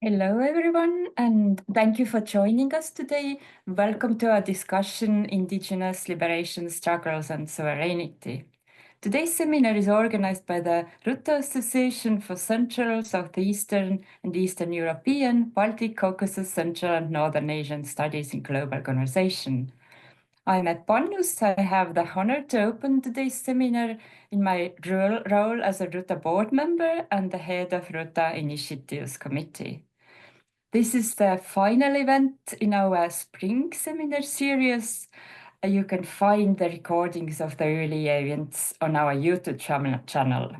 Hello, everyone, and thank you for joining us today. Welcome to our discussion, Indigenous Liberation Struggles and Sovereignty. Today's seminar is organized by the Ruta Association for Central, Southeastern, and Eastern European, Baltic, Caucasus, Central, and Northern Asian Studies in Global Conversation. I'm at Pannus. I have the honor to open today's seminar in my role as a Ruta board member and the head of Ruta Initiatives Committee. This is the final event in our spring seminar series. You can find the recordings of the early events on our YouTube channel.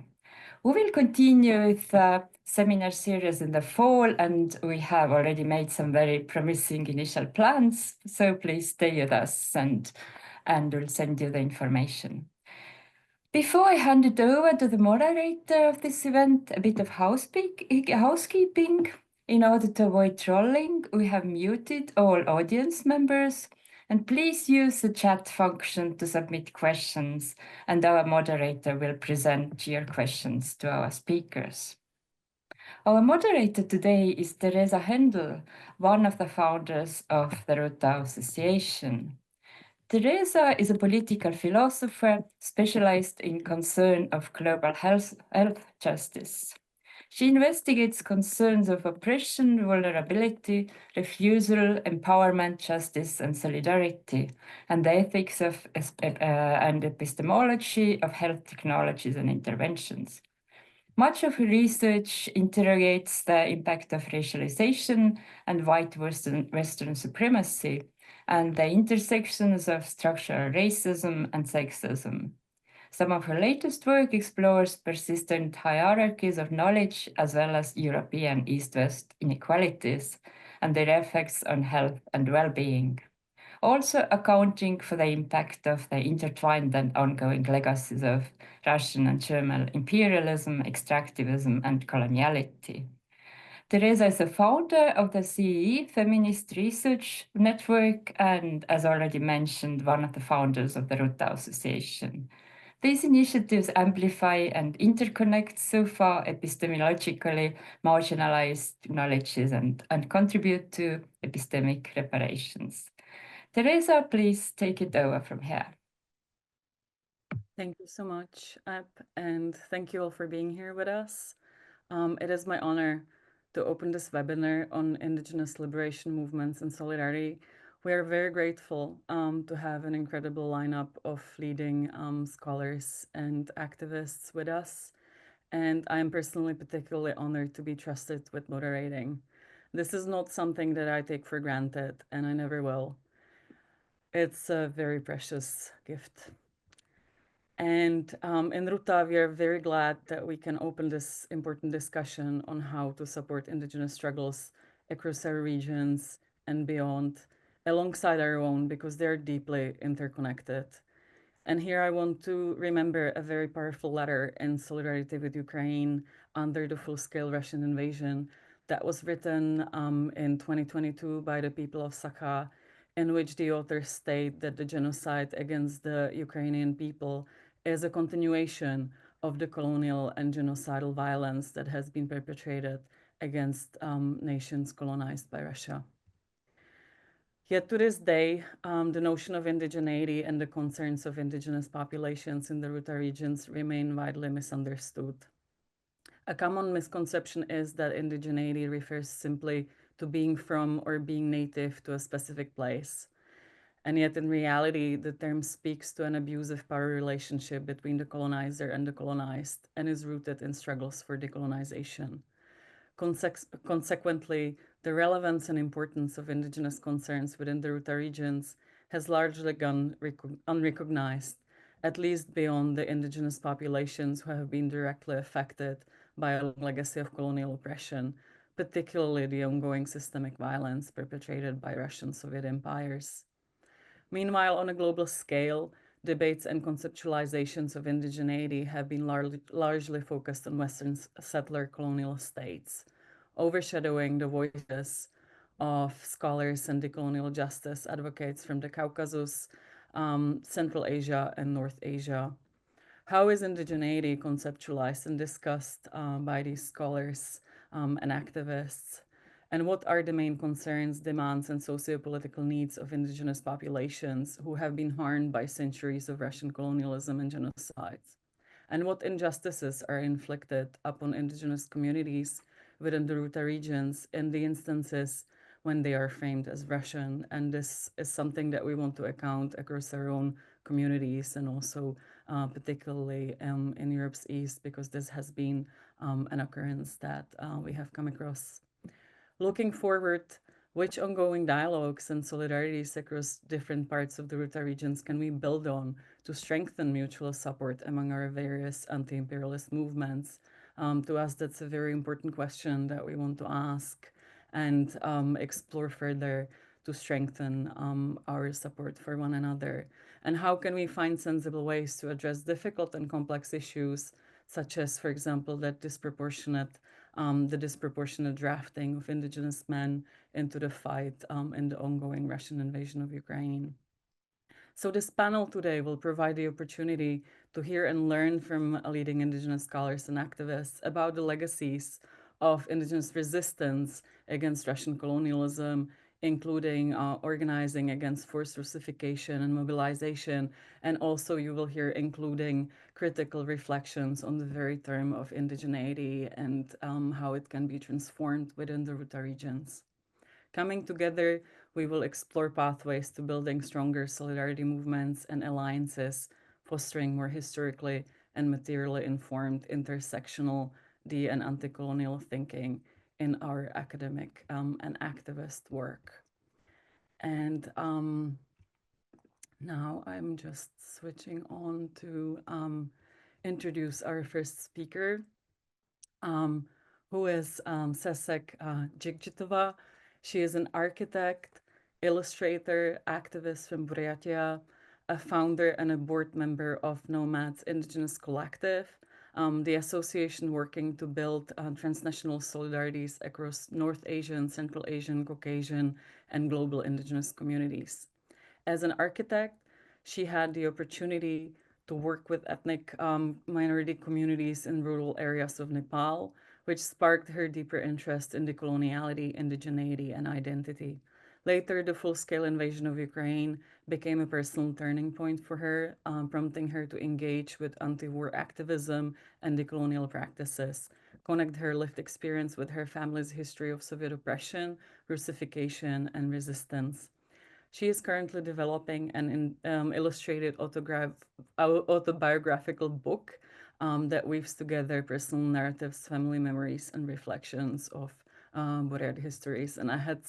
We will continue with the seminar series in the fall, and we have already made some very promising initial plans. So please stay with us and we'll send you the information. Before I hand it over to the moderator of this event, a bit of housekeeping. In order to avoid trolling, we have muted all audience members, and please use the chat function to submit questions, and our moderator will present your questions to our speakers. Our moderator today is Teresa Händel, one of the founders of the Ruta Association. Teresa is a political philosopher specialized in concern of global health justice. She investigates concerns of oppression, vulnerability, refusal, empowerment, justice, and solidarity, and the ethics of and epistemology of health technologies and interventions. Much of her research interrogates the impact of racialization and white Western supremacy and the intersections of structural racism and sexism. Some of her latest work explores persistent hierarchies of knowledge as well as European East-West inequalities and their effects on health and well-being, also accounting for the impact of the intertwined and ongoing legacies of Russian and German imperialism, extractivism, and coloniality. Teresa is a founder of the CEE Feminist Research Network and, as already mentioned, one of the founders of the Ruta Association. These initiatives amplify and interconnect so far epistemologically marginalized knowledges and contribute to epistemic reparations. Teresa, please take it over from here. Thank you so much, App, and thank you all for being here with us. It is my honor to open this webinar on Indigenous liberation movements and solidarity. We are very grateful to have an incredible lineup of leading scholars and activists with us, and I am personally particularly honored to be trusted with moderating. This is not something that I take for granted, and I never will. It's a very precious gift. And in Ruta, we are very glad that we can open this important discussion on how to support Indigenous struggles across our regions and beyond, alongside our own, because they're deeply interconnected. And here I want to remember a very powerful letter in solidarity with Ukraine under the full-scale Russian invasion that was written in 2022 by the people of Sakha, in which the authors state that the genocide against the Ukrainian people is a continuation of the colonial and genocidal violence that has been perpetrated against nations colonized by Russia. Yet to this day, the notion of indigeneity and the concerns of indigenous populations in the Ruta regions remain widely misunderstood. A common misconception is that indigeneity refers simply to being from or being native to a specific place. And yet, in reality, the term speaks to an abusive power relationship between the colonizer and the colonized and is rooted in struggles for decolonization. Consequently, the relevance and importance of indigenous concerns within the Ruta regions has largely gone unrecognized, at least beyond the indigenous populations who have been directly affected by a long legacy of colonial oppression, particularly the ongoing systemic violence perpetrated by Russian Soviet empires. Meanwhile, on a global scale, debates and conceptualizations of indigeneity have been largely focused on Western settler colonial states, overshadowing the voices of scholars and decolonial justice advocates from the Caucasus, Central Asia, and North Asia. How is indigeneity conceptualized and discussed by these scholars and activists? And what are the main concerns, demands, and socio-political needs of indigenous populations who have been harmed by centuries of Russian colonialism and genocides? And what injustices are inflicted upon indigenous communities within the Ruta regions in the instances when they are framed as Russian? And this is something that we want to account across our own communities and also particularly in Europe's East, because this has been an occurrence that we have come across. Looking forward, which ongoing dialogues and solidarities across different parts of the Ruta regions can we build on to strengthen mutual support among our various anti-imperialist movements? To us, that's a very important question that we want to ask and explore further to strengthen our support for one another. And how can we find sensible ways to address difficult and complex issues, such as, for example, the disproportionate drafting of indigenous men into the fight in the ongoing Russian invasion of Ukraine. So this panel today will provide the opportunity to hear and learn from leading indigenous scholars and activists about the legacies of indigenous resistance against Russian colonialism, including organizing against forced Russification and mobilization. And also you will hear including critical reflections on the very term of indigeneity and how it can be transformed within the Ruta regions. Coming together, we will explore pathways to building stronger solidarity movements and alliances, fostering more historically and materially informed intersectional and anti-colonial thinking in our academic and activist work. And now I'm just switching on to introduce our first speaker, who is Sesek Jigjitova. She is an architect, illustrator, activist from Buryatia, a founder and a board member of Nomads Indigenous Collective, the association working to build transnational solidarities across North Asian, Central Asian, Caucasian, and global indigenous communities. As an architect, she had the opportunity to work with ethnic minority communities in rural areas of Nepal, which sparked her deeper interest in decoloniality, indigeneity, and identity. Later, the full-scale invasion of Ukraine became a personal turning point for her, prompting her to engage with anti-war activism and decolonial practices, connect her lived experience with her family's history of Soviet oppression, Russification, and resistance. She is currently developing an illustrated autobiographical book that weaves together personal narratives, family memories, and reflections of Buryat histories. And I had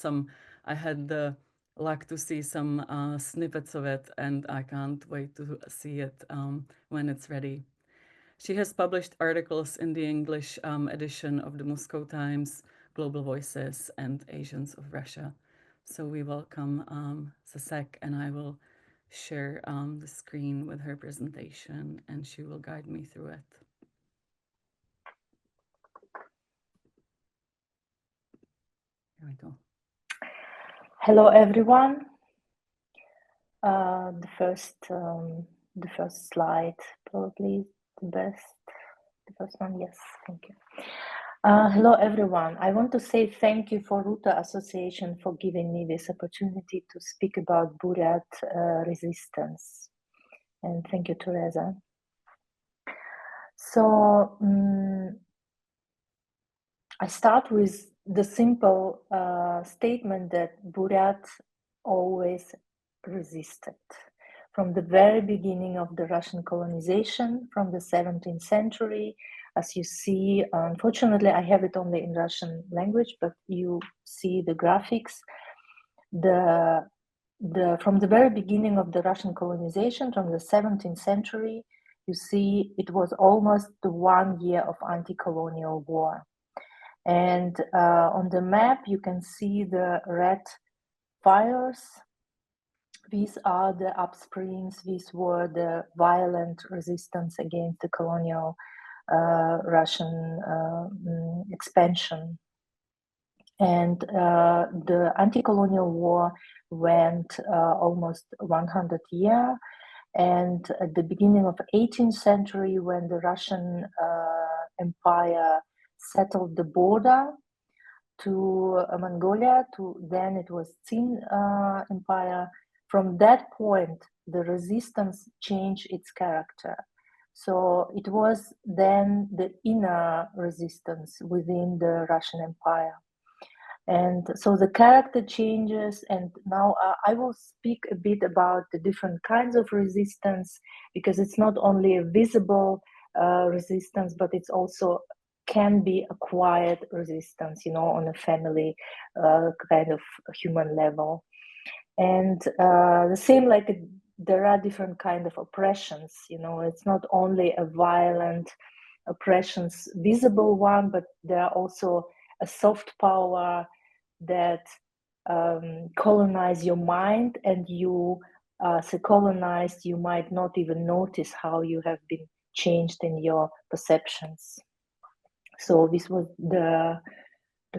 the luck to see some snippets of it, and I can't wait to see it when it's ready. She has published articles in the English edition of the Moscow Times, Global Voices, and Asians of Russia. So we welcome Sesek, and I will share the screen with her presentation, and she will guide me through it. Here we go. Hello, everyone. The first slide, probably the best. The first one, yes, thank you. Hello, everyone. I want to say thank you for Ruta Association for giving me this opportunity to speak about Buryat resistance. And thank you, Teresa. So I start with the simple statement that Buryat always resisted. From the very beginning of the Russian colonization, from the 17th century, as you see, unfortunately, I have it only in Russian language, but you see the graphics. From the very beginning of the Russian colonization, from the 17th century, you see it was almost the 1 year of anti-colonial war. And on the map, you can see the red fires. These are the upsprings. These were the violent resistance against the colonial Russian expansion. And the anti-colonial war went almost 100 years. And at the beginning of the 18th century, when the Russian Empire settled the border, to Mongolia, then it was Qin Empire. From that point, the resistance changed its character. So it was then the inner resistance within the Russian Empire. And so the character changes, and now I will speak a bit about the different kinds of resistance, because it's not only a visible resistance, but it's also can be acquired resistance, on a family kind of human level. And the same, like there are different kind of oppressions, it's not only a violent oppressions visible one, but there are also a soft power that colonize your mind, and you as a colonized, you might not even notice how you have been changed in your perceptions. So this was the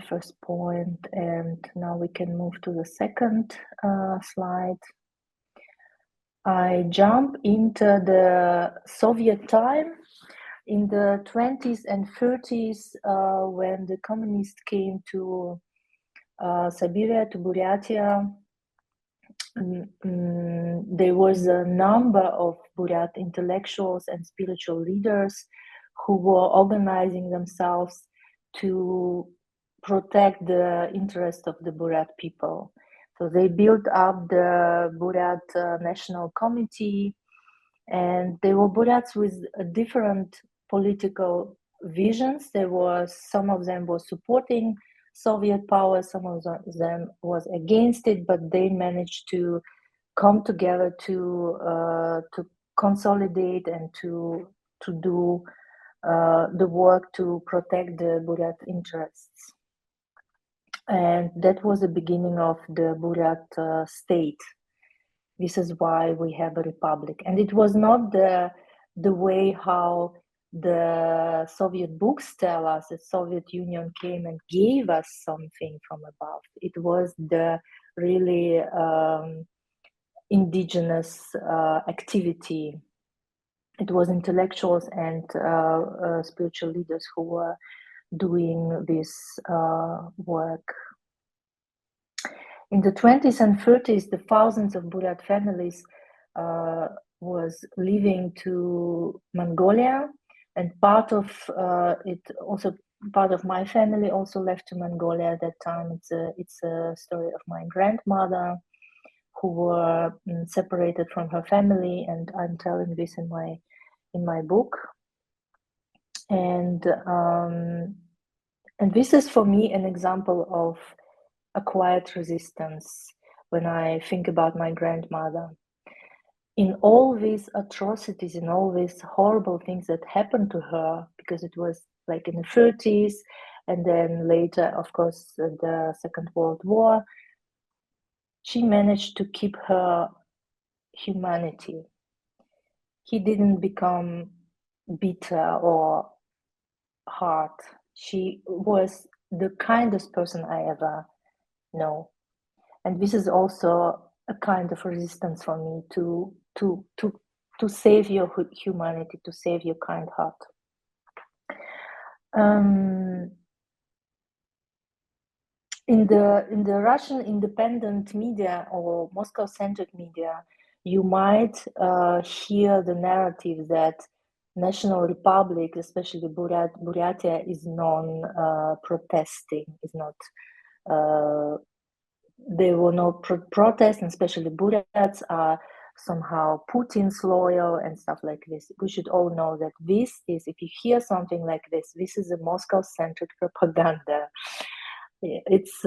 first point, and now we can move to the second slide. I jump into the Soviet time in the 20s and 30s, when the communists came to Siberia, to Buryatia. There was a number of Buryat intellectuals and spiritual leaders who were organizing themselves to protect the interest of the Buryat people. So they built up the Buryat National Committee, and they were Buryats with different political visions. Some of them were supporting Soviet power, some of them was against it, but they managed to come together to consolidate and to do the work to protect the Buryat interests. And that was the beginning of the Buryat state. This is why we have a republic. And it was not the way how the Soviet books tell us that Soviet Union came and gave us something from above. It was the really indigenous activity. It was intellectuals and spiritual leaders who were doing this work. In the 20s and 30s, the thousands of Buryat families was leaving to Mongolia, and part of my family also left to Mongolia at that time. It's a story of my grandmother, who were separated from her family, and I'm telling this in my book. And this is for me an example of a quiet resistance when I think about my grandmother. In all these atrocities, in all these horrible things that happened to her, because it was like in the 30s, and then later, of course, the Second World War, she managed to keep her humanity. He didn't become bitter or hard. She was the kindest person I ever know. And this is also a kind of resistance for me to save your humanity, to save your kind heart. In the Russian independent media or Moscow-centric media, you might hear the narrative that National Republic, especially Buryatia, is non-protesting, is not. There were no protests, and especially Buryats are somehow Putin's loyal and stuff like this. We should all know that this is, if you hear something like this is a Moscow-centric propaganda. It's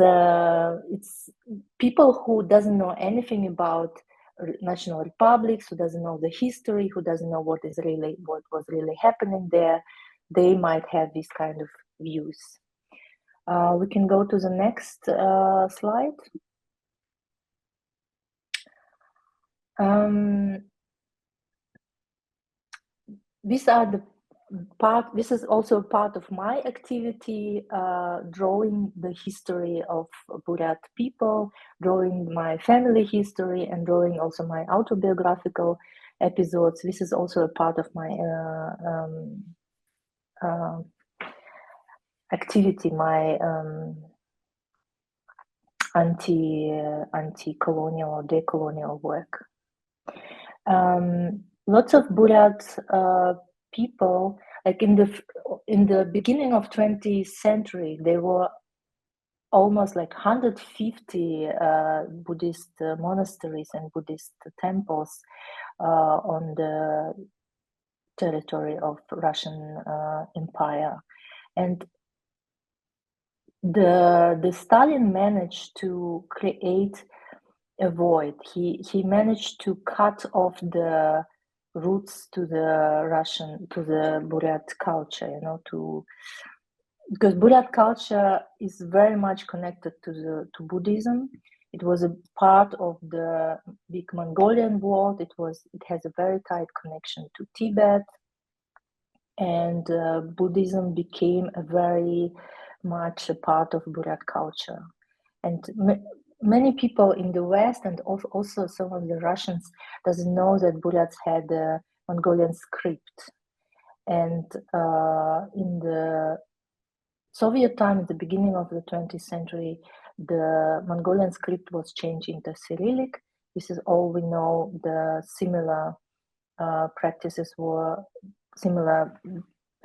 people who doesn't know anything about national republics, who doesn't know the history, who doesn't know what was really happening there. They might have these kind of views. We can go to the next slide. This is also part of my activity, drawing the history of Buryat people, drawing my family history, and drawing also my autobiographical episodes. This is also a part of my activity, my anti-colonial or decolonial work. Lots of Buryat people, like in the beginning of 20th century, there were almost like 150 Buddhist monasteries and Buddhist temples on the territory of Russian Empire, and the Stalin managed to create a void. He managed to cut off the roots to the Buryat culture, because Buryat culture is very much connected to Buddhism. It was a part of the big Mongolian world. It has a very tight connection to Tibet, and Buddhism became a very much a part of Buryat culture. And many people in the West, and also some of the Russians, doesn't know that Buryats had a Mongolian script. And in the Soviet time, at the beginning of the 20th century, the Mongolian script was changed into Cyrillic. This is all we know. The similar similar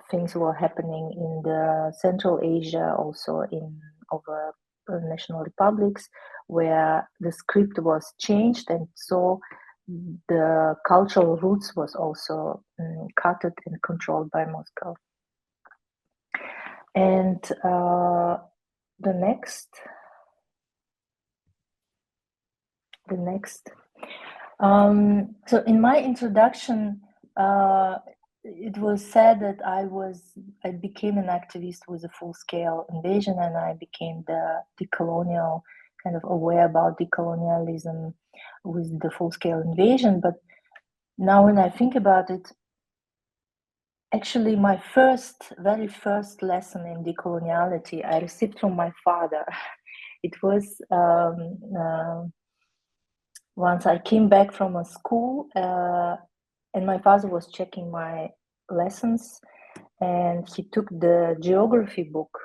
things were happening in the Central Asia, also in over national republics, where the script was changed, and so the cultural roots was also cut and controlled by Moscow. And the next. So in my introduction, it was said that I became an activist with a full-scale invasion, and I became the decolonial, kind of aware about decolonialism with the full-scale invasion. But now when I think about it, actually my very first lesson in decoloniality I received from my father. It was once I came back from a school, and my father was checking my lessons, and he took the geography book,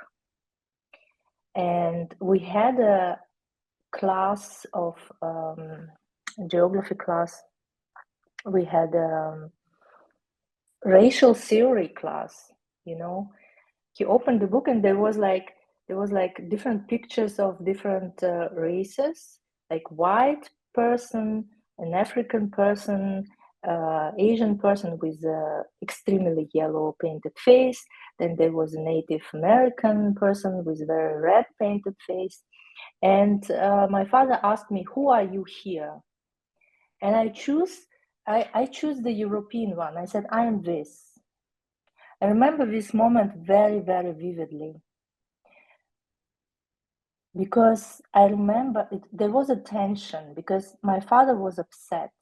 and we had a class of geography class. We had a racial theory class. He opened the book, and there was like different pictures of different races, like white person, an African person, Asian person with extremely yellow painted face. Then there was a Native American person with very red painted face. And my father asked me, "Who are you here?" And I choose the European one. I said, "I am this." I remember this moment very, very vividly, because I remember there was a tension, because my father was upset,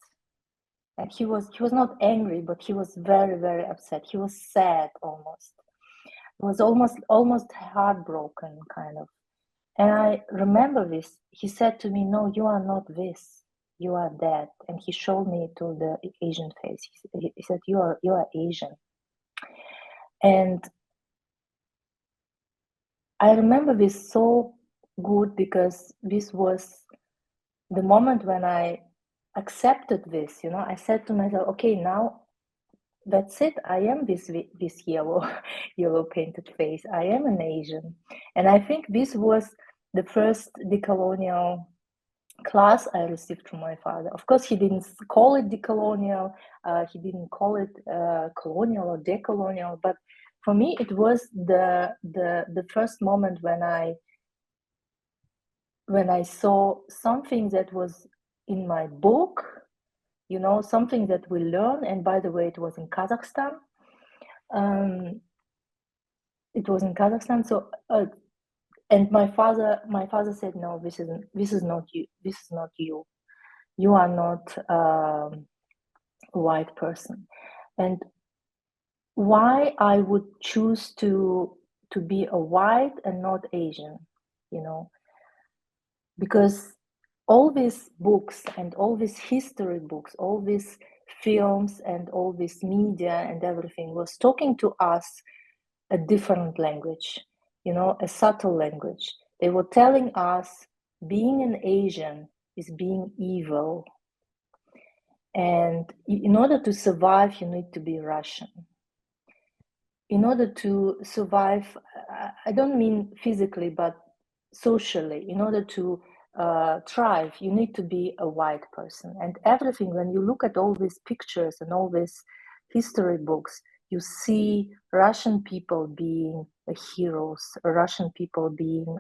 and he was not angry, but he was very, very upset. He was sad almost. He was almost heartbroken, kind of. And I remember this. He said to me, "No, you are not this. You are that." And he showed me to the Asian face. He said, "You are Asian." And I remember this so good, because this was the moment when I accepted this. I said to myself, "Okay, now that's it. I am this yellow painted face. I am an Asian." And I think this was the first decolonial class I received from my father. Of course, he didn't call it decolonial. He didn't call it colonial or decolonial. But for me, it was the first moment when I saw something that was in my book, something that we learn. And by the way, it was in Kazakhstan. So, and my father said, "No, this is not you. This is not you. You are not a white person." And why I would choose to be a white and not Asian, because all these books and all these history books, all these films and all this media and everything was talking to us a different language, a subtle language. They were telling us being an Asian is being evil. And in order to survive, you need to be Russian. In order to survive, I don't mean physically, but socially, in order to thrive, you need to be a white person. And everything, when you look at all these pictures and all these history books, you see Russian people being the heroes, Russian people being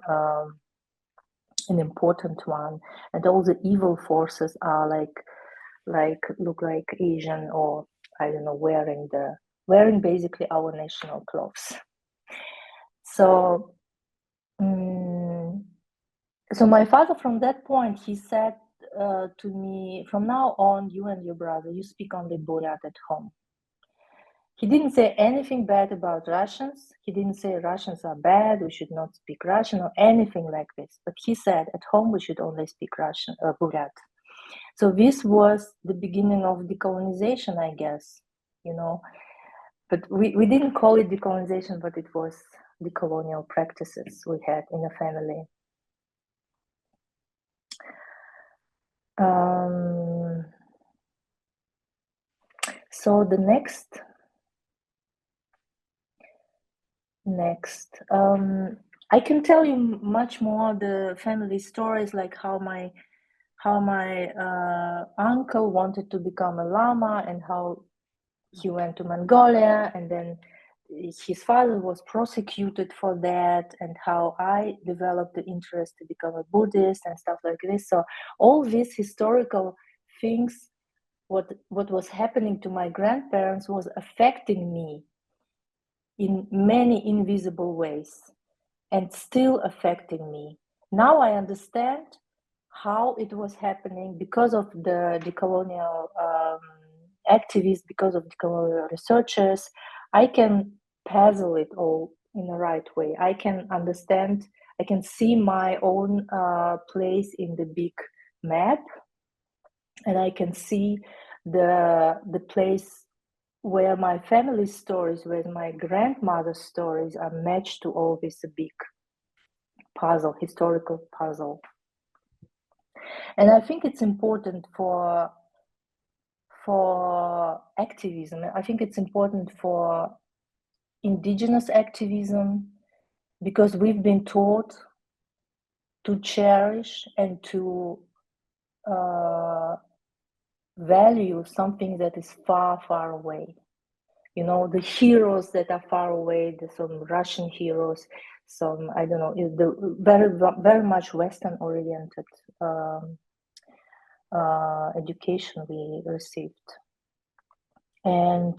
an important one, and all the evil forces are look like Asian, or I don't know, wearing basically our national clothes. So so my father, from that point, he said to me, from now on, you and your brother, you speak only Buryat at home. He didn't say anything bad about Russians. He didn't say Russians are bad, we should not speak Russian or anything like this. But he said at home we should only speak Russian, Buryat. So this was the beginning of decolonization, I guess, you know. But we didn't call it decolonization, but it was the colonial practices we had in the family. So the next, I can tell you much more the family stories, like how my uncle wanted to become a lama and how he went to Mongolia, and then his father was prosecuted for that, and how I developed the interest to become a Buddhist and stuff like this. So all these historical things, what was happening to my grandparents was affecting me in many invisible ways and still affecting me. Now I understand how it was happening because of the decolonial activists, because of decolonial researchers. I can puzzle it all in the right way. I can understand, I can see my own place in the big map, and I can see the place where my family stories, where my grandmother's stories are matched to all this big puzzle, historical puzzle. And I think it's important for activism. I think it's important for indigenous activism, because we've been taught to cherish and to value something that is far, far away. You know, the heroes that are far away, some Russian heroes, some, I don't know, the very much Western-oriented education we received. And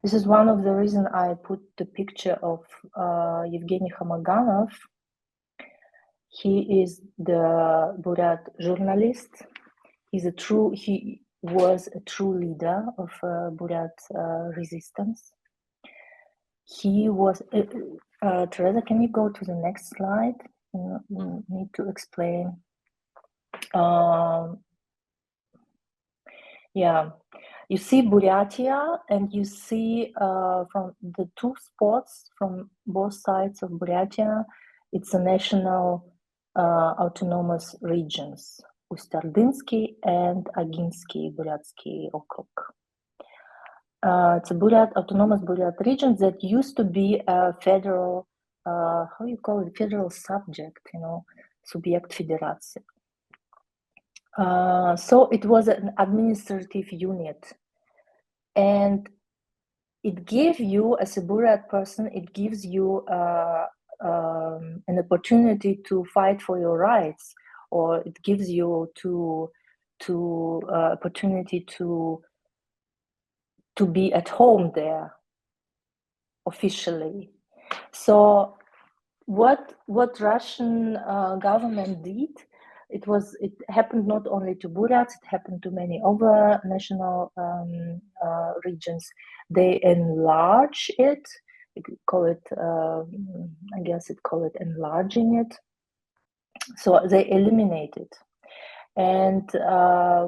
this is one of the reasons I put the picture of Evgeny Khamaghanov. He is the Buryat journalist. He was a true leader of Buryat resistance. He was, Teresa, can you go to the next slide? Need to explain. Yeah, you see Buryatia, and you see from the two spots from both sides of Buryatia, it's a national autonomous regions, Ust-Ordynsky and Aginsky Buryatsky Okrug. It's a autonomous Buryat region that used to be a federal, how you call it, federal subject, you know, Subjekt Federации. So it was an administrative unit, and it gave you, as a Buryat person, it gives you an opportunity to fight for your rights, or it gives you opportunity to be at home there officially. So what Russian government did, it happened not only to Buryats, it happened to many other national regions. They enlarge it, call it, I guess it call it enlarging it. So they eliminate it. And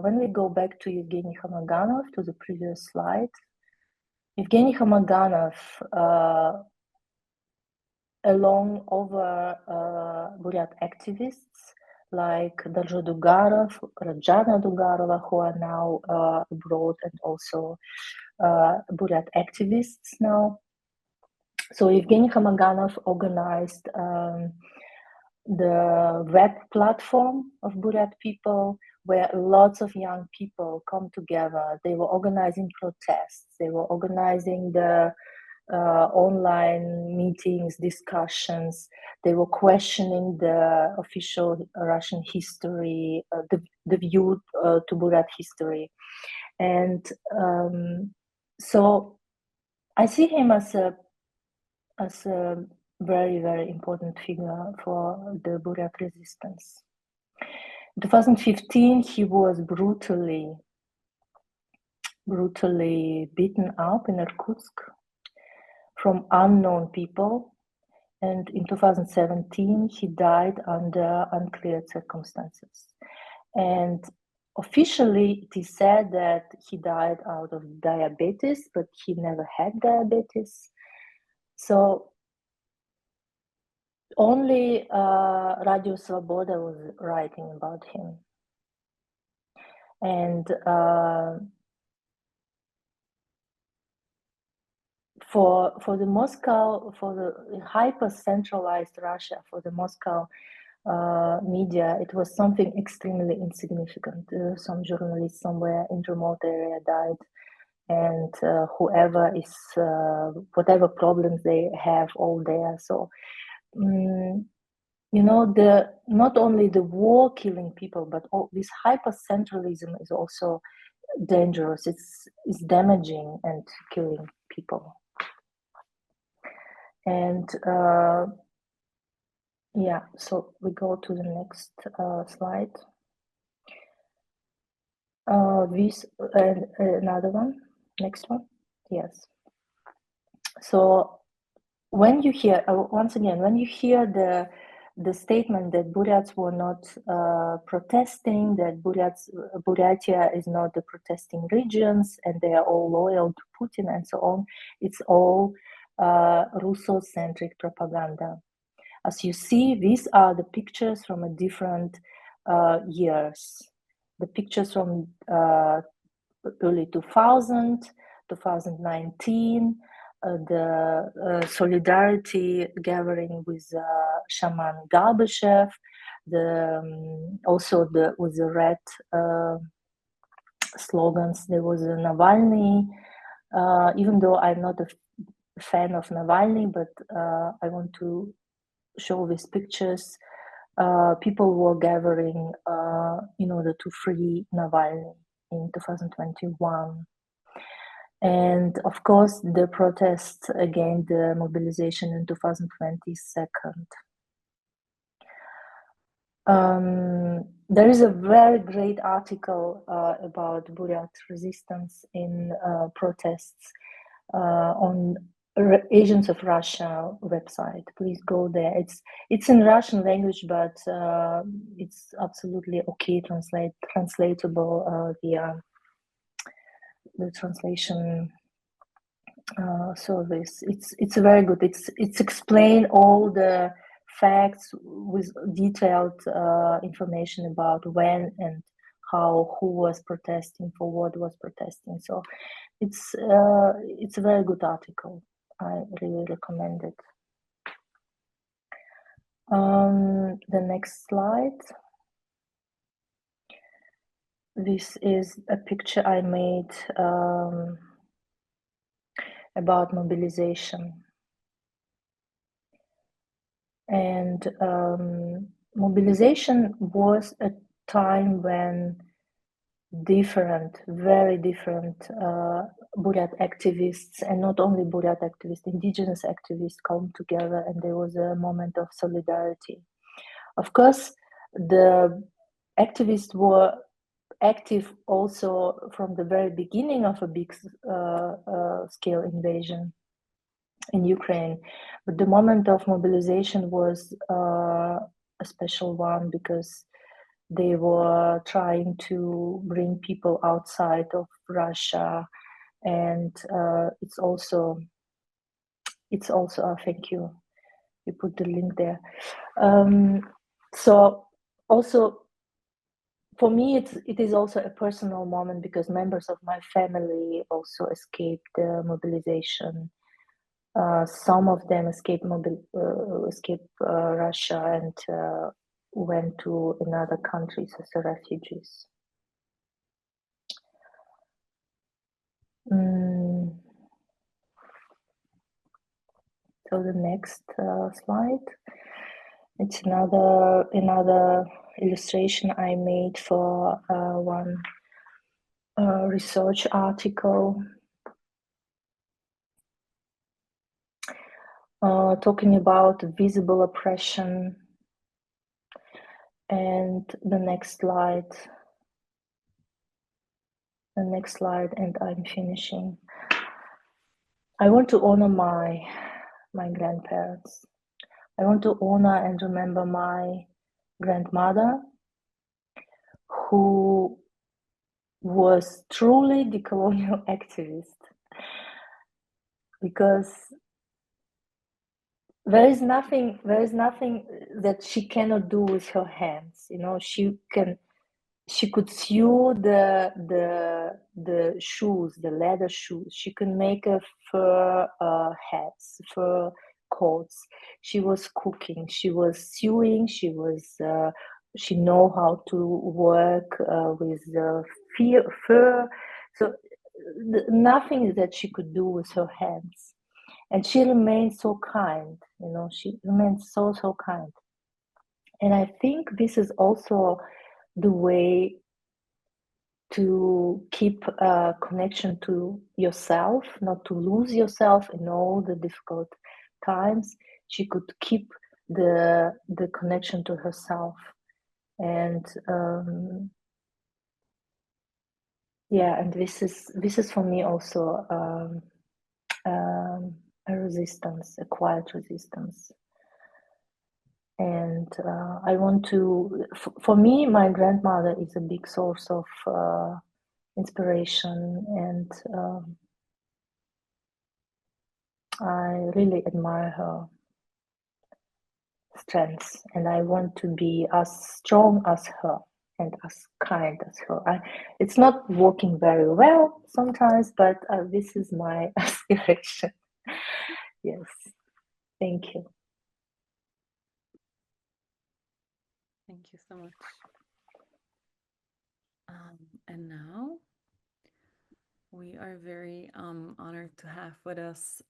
when we go back to Evgeny Khamaghanov, to the previous slide, Evgeny Khamaghanov along over Buryat activists like Darjo Dugarov, Rajana Dugarova, who are now abroad, and also Buryat activists now. So Evgeny Khamaganov organized the web platform of Buryat people, where lots of young people come together. They were organizing protests. They were organizing the online meetings, discussions. They were questioning the official Russian history, the view to Buryat history. And so I see him as a very, very important figure for the Buryat resistance. In 2015, he was brutally beaten up in Irkutsk from unknown people. And in 2017, he died under unclear circumstances. And officially, it is said that he died out of diabetes, but he never had diabetes. So only Radio Svoboda was writing about him. And for the Moscow, for the hyper-centralized Russia, for the Moscow media, it was something extremely insignificant. Some journalist somewhere in remote area died, and whoever is, whatever problems they have, all there. So, you know, not only the war killing people, but all this hyper-centralism is also dangerous. It's damaging and killing people. And yeah, so we go to the next slide. This another one, next one. Yes. So when you hear, once again, when you hear the statement that Buryats were not protesting, that Buryatia is not the protesting regions, and they are all loyal to Putin and so on, it's all Russo-centric propaganda. As you see, these are the pictures from a different years. The pictures from early 2000, 2019, the solidarity gathering with Shaman Galbyshev, also with the red slogans. There was a Navalny, even though I'm not a fan of Navalny, but I want to show these pictures. People were gathering in order to free Navalny in 2021. And of course, the protests against the mobilization in 2022. There is a very great article about Buryat resistance in protests on Agents of Russia website. Please go there. It's in Russian language, but it's absolutely okay, translatable via the translation service. It's very good. It's explain all the facts with detailed information about when and how, who was protesting, for what was protesting. So it's a very good article. I really recommend it. The next slide. This is a picture I made about mobilization. And mobilization was a time when very different Buryat activists, and not only Buryat activists, indigenous activists come together, and there was a moment of solidarity. Of course, the activists were active also from the very beginning of a big scale invasion in Ukraine, but the moment of mobilization was a special one because they were trying to bring people outside of Russia, and it's also thank you. you put the link there. So also for me, it is also a personal moment because members of my family also escaped the mobilization. Some of them escaped Russia and went to another countries as refugees. So the next slide. It's another illustration I made for one research article talking about visible oppression. And the next slide, and I'm finishing. I want to honor my grandparents. I want to honor and remember my grandmother, who was truly decolonial activist, because there is nothing that she cannot do with her hands. You know, she could sew the shoes, the leather shoes. She can make a fur hats, fur coats. She was cooking. She was sewing. She know how to work with fur. So nothing that she could do with her hands. And she remained so kind. You know, she remained so kind. And I think this is also the way to keep a connection to yourself, not to lose yourself in all the difficult times. She could keep the connection to herself, and and this is for me also a resistance, a quiet resistance. And I want to, for me, my grandmother is a big source of inspiration, and I really admire her strengths, and I want to be as strong as her and as kind as her. It's not working very well sometimes, but this is my aspiration. Yes, thank you. Thank you so much. And now we are very honored to have with us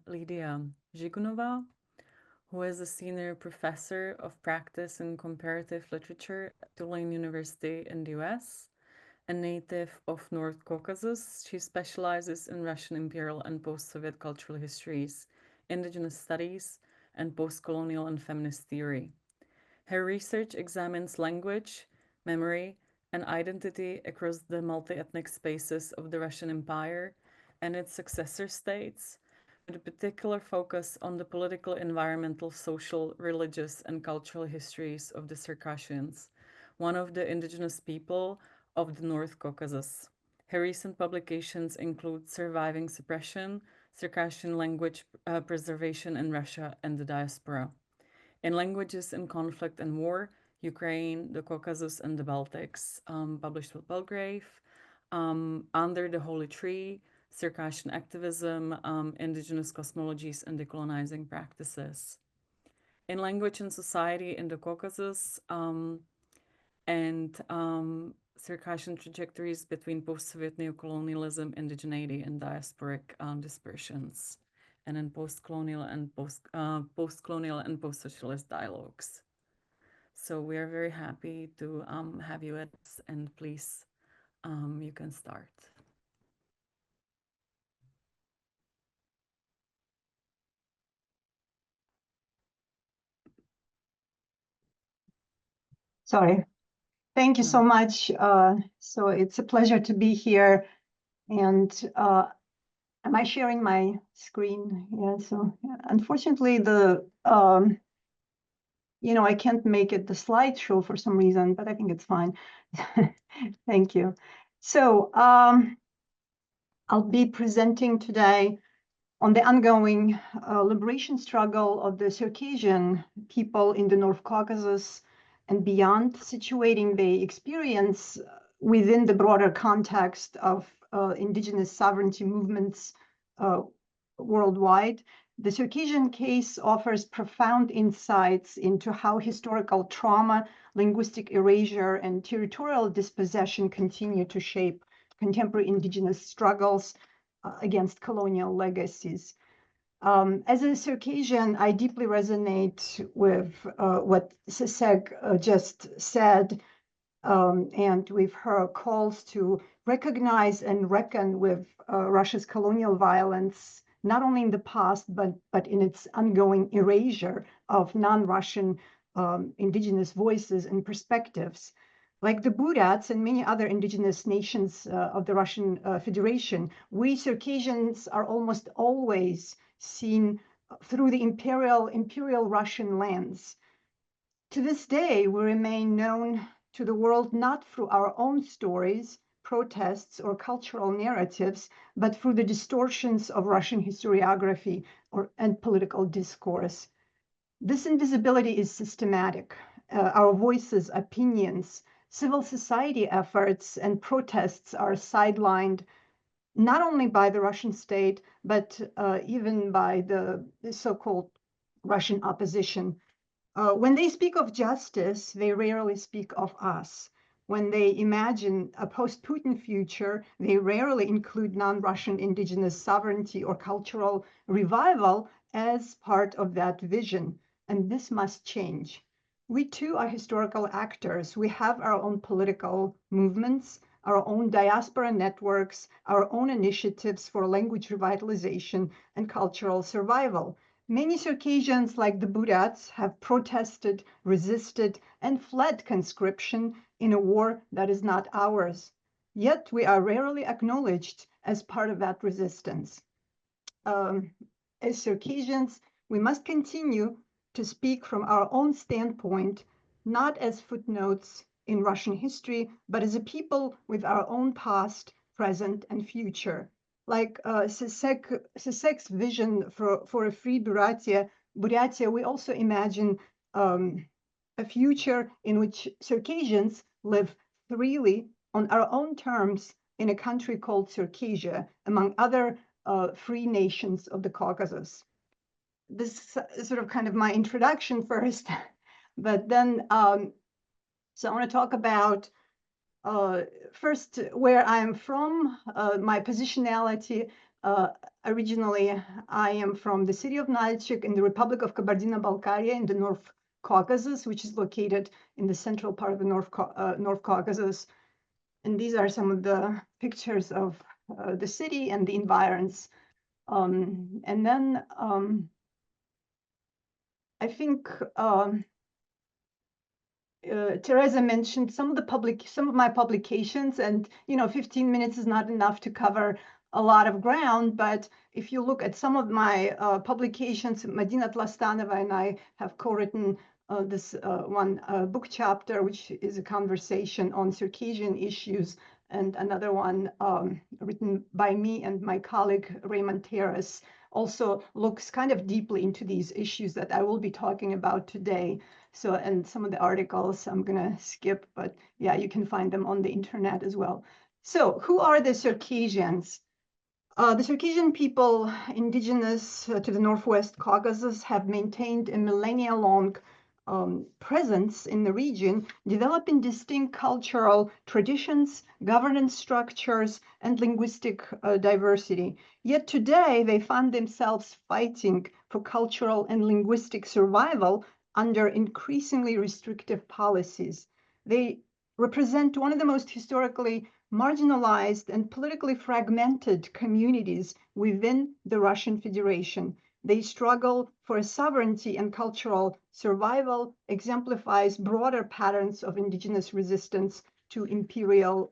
Lydia Zhigunova, who is a senior professor of practice in comparative literature at Tulane University in the US. A native of North Caucasus, she specializes in Russian imperial and post-Soviet cultural histories, indigenous studies, and post-colonial and feminist theory. Her research examines language, memory, and identity across the multi-ethnic spaces of the Russian Empire and its successor states, with a particular focus on the political, environmental, social, religious, and cultural histories of the Circassians, one of the indigenous people of the North Caucasus. Her recent publications include Surviving Suppression, Circassian Language Preservation in Russia and the Diaspora. In Languages in Conflict and War, Ukraine, the Caucasus, and the Baltics, published with Belgrave, Under the Holy Tree, Circassian Activism, Indigenous Cosmologies, and Decolonizing Practices. In Language and Society in the Caucasus, and Circassian Trajectories between Post-Soviet Neocolonialism, Indigeneity, and Diasporic Dispersions, and in post-colonial and post-socialist dialogues. So we are very happy to have you with us, and please, you can start. Sorry. Thank you so much. So it's a pleasure to be here. And am I sharing my screen? Yeah, so unfortunately, I can't make it the slideshow for some reason, but I think it's fine. Thank you. So I'll be presenting today on the ongoing liberation struggle of the Circassian people in the North Caucasus and beyond, situating the experience within the broader context of indigenous sovereignty movements worldwide. The Circassian case offers profound insights into how historical trauma, linguistic erasure, and territorial dispossession continue to shape contemporary indigenous struggles against colonial legacies. As a Circassian, I deeply resonate with what Zizek just said, and with her calls to recognize and reckon with Russia's colonial violence, not only in the past, but in its ongoing erasure of non-Russian indigenous voices and perspectives. Like the Burats and many other indigenous nations of the Russian Federation, we Circassians are almost always seen through the imperial Russian lens. To this day, we remain known to the world not through our own stories, protests, or cultural narratives, but through the distortions of Russian historiography and political discourse. This invisibility is systematic. Our voices, opinions, civil society efforts, and protests are sidelined not only by the Russian state, but even by the so-called Russian opposition. When they speak of justice, they rarely speak of us. When they imagine a post-Putin future, they rarely include non-Russian indigenous sovereignty or cultural revival as part of that vision. And this must change. We too are historical actors. We have our own political movements, our own diaspora networks, our own initiatives for language revitalization and cultural survival. Many Circassians, like the Burats, have protested, resisted, and fled conscription in a war that is not ours. Yet we are rarely acknowledged as part of that resistance. As Circassians, we must continue to speak from our own standpoint, not as footnotes in Russian history, but as a people with our own past, present, and future. Like Zizek's vision for a free Buryatia, we also imagine a future in which Circassians live freely on our own terms in a country called Circassia, among other free nations of the Caucasus. This is sort of kind of my introduction first, but then, so I want to talk about first where I'm from, my positionality. Originally, I am from the city of Nalchik in the Republic of Kabardino-Balkaria in the North Caucasus, which is located in the central part of the North Caucasus. And these are some of the pictures of the city and the environs. And then I think Teresa mentioned some of my publications, and 15 minutes is not enough to cover a lot of ground. But if you look at some of my publications, Madina Tlastanova and I have co-written this one book chapter, which is a conversation on Circassian issues, and another one written by me and my colleague Raymond Terrace also looks kind of deeply into these issues that I will be talking about today. So, and some of the articles I'm gonna skip, but yeah, you can find them on the internet as well. So who are the Circassians? The Circassian people indigenous to the Northwest Caucasus have maintained a millennia-long presence in the region, developing distinct cultural traditions, governance structures, and linguistic diversity. Yet today, they find themselves fighting for cultural and linguistic survival under increasingly restrictive policies. They represent one of the most historically marginalized and politically fragmented communities within the Russian Federation. They struggle for sovereignty and cultural survival, exemplifies broader patterns of indigenous resistance to imperial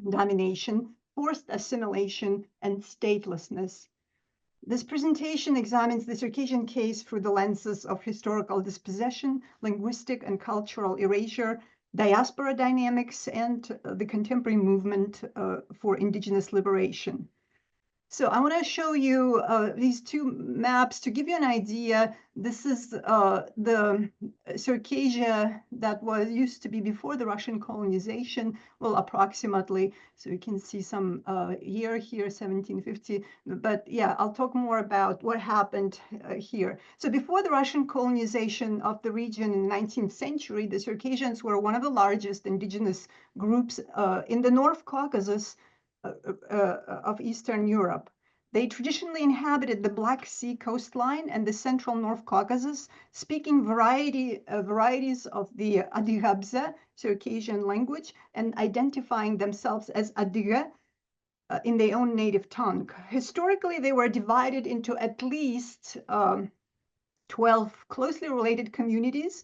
domination, forced assimilation, and statelessness. This presentation examines the Circassian case through the lenses of historical dispossession, linguistic and cultural erasure, diaspora dynamics, and the contemporary movement for indigenous liberation. So I want to show you these two maps to give you an idea. This is the Circassia that was used to be before the Russian colonization, well, approximately. So you can see some year here, 1750. But yeah, I'll talk more about what happened here. So before the Russian colonization of the region in the 19th century, the Circassians were one of the largest indigenous groups in the North Caucasus of Eastern Europe. They traditionally inhabited the Black Sea coastline and the central North Caucasus, speaking varieties of the Adigabze, Circassian language, and identifying themselves as Adiga in their own native tongue. Historically, they were divided into at least 12 closely related communities,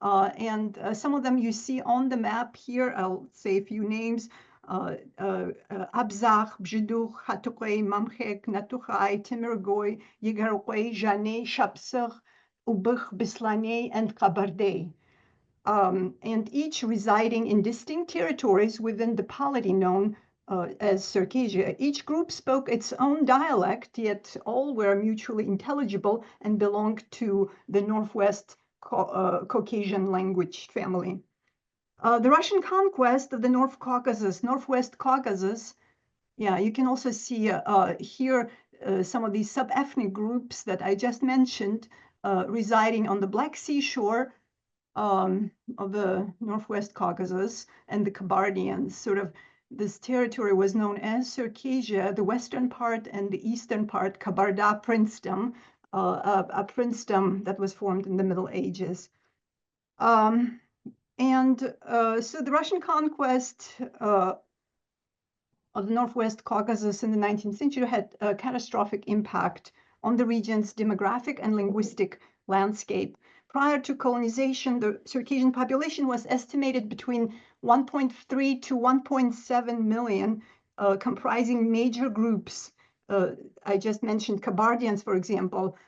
and some of them you see on the map here. I'll say a few names. Abzakh, Bjiduch, Hatuqay, Mamkhek, Natukhai, Timirgoy, Yigaroqay, Janay, Shapsakh, Ubukh, Bislanay, and Kabardey. And each residing in distinct territories within the polity known as Circassia. Each group spoke its own dialect, yet all were mutually intelligible and belonged to the Northwest Caucasian language family. The Russian conquest of the Northwest Caucasus, yeah, you can also see here some of these sub-ethnic groups that I just mentioned residing on the Black Sea shore of the Northwest Caucasus and the Kabardians. Sort of this territory was known as Circassia, the western part, and the eastern part, Kabarda Princedom, a princedom that was formed in the Middle Ages. So the Russian conquest of the Northwest Caucasus in the 19th century had a catastrophic impact on the region's demographic and linguistic landscape. Prior to colonization, the Circassian population was estimated between 1.3 to 1.7 million, comprising major groups. I just mentioned Kabardians, for example.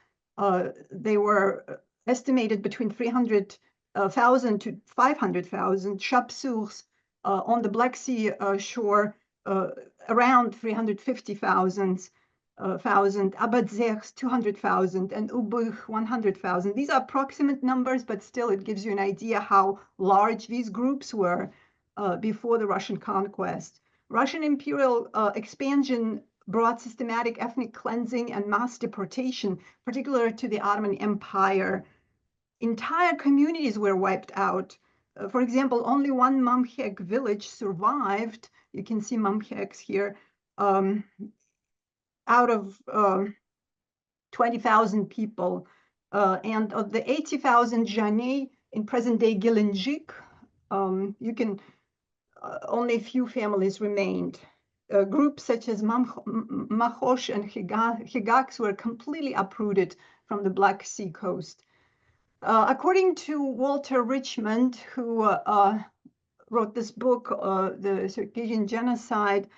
They were estimated between 300,000 to 500,000. Shapsukhs on the Black Sea shore, around 350,000. Abadzeks 200,000, and Ubukh 100,000. These are approximate numbers, but still it gives you an idea how large these groups were before the Russian conquest. Russian imperial expansion brought systematic ethnic cleansing and mass deportation, particularly to the Ottoman Empire. Entire communities were wiped out. For example, only one Mamkhek village survived. You can see Mamkheks here. Out of 20,000 people, and of the 80,000 Janay in present-day Gelendzhik, you can only a few families remained. Groups such as Machosh and Higaks were completely uprooted from the Black Sea coast. According to Walter Richmond, who wrote this book, The Circassian Genocide,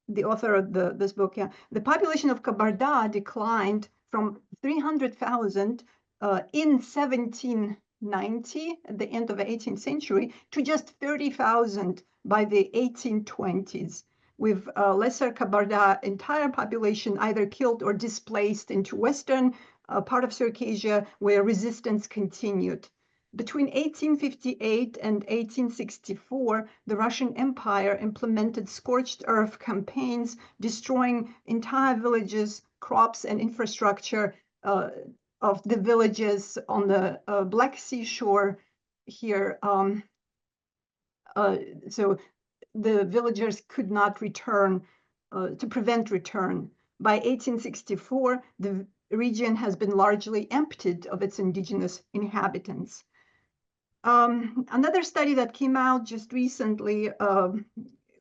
the author of this book, yeah, the population of Kabarda declined from 300,000 in 1790, at the end of the 18th century, to just 30,000 by the 1820s, with lesser Kabarda entire population either killed or displaced into western part of Circassia, where resistance continued. Between 1858 and 1864, the Russian Empire implemented scorched earth campaigns, destroying entire villages, crops, and infrastructure of the villages on the Black Sea shore here. So the villagers could not return to prevent return. By 1864, the region has been largely emptied of its indigenous inhabitants. Another study that came out just recently,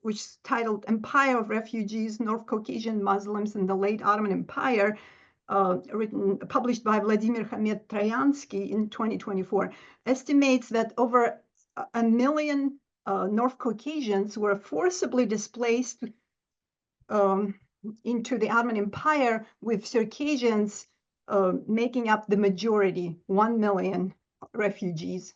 which is titled Empire of Refugees, North Caucasian Muslims in the Late Ottoman Empire, published by Vladimir Hamed Troyansky in 2024, estimates that over 1 million North Caucasians were forcibly displaced into the Ottoman Empire, with Circassians making up the majority, 1 million refugees.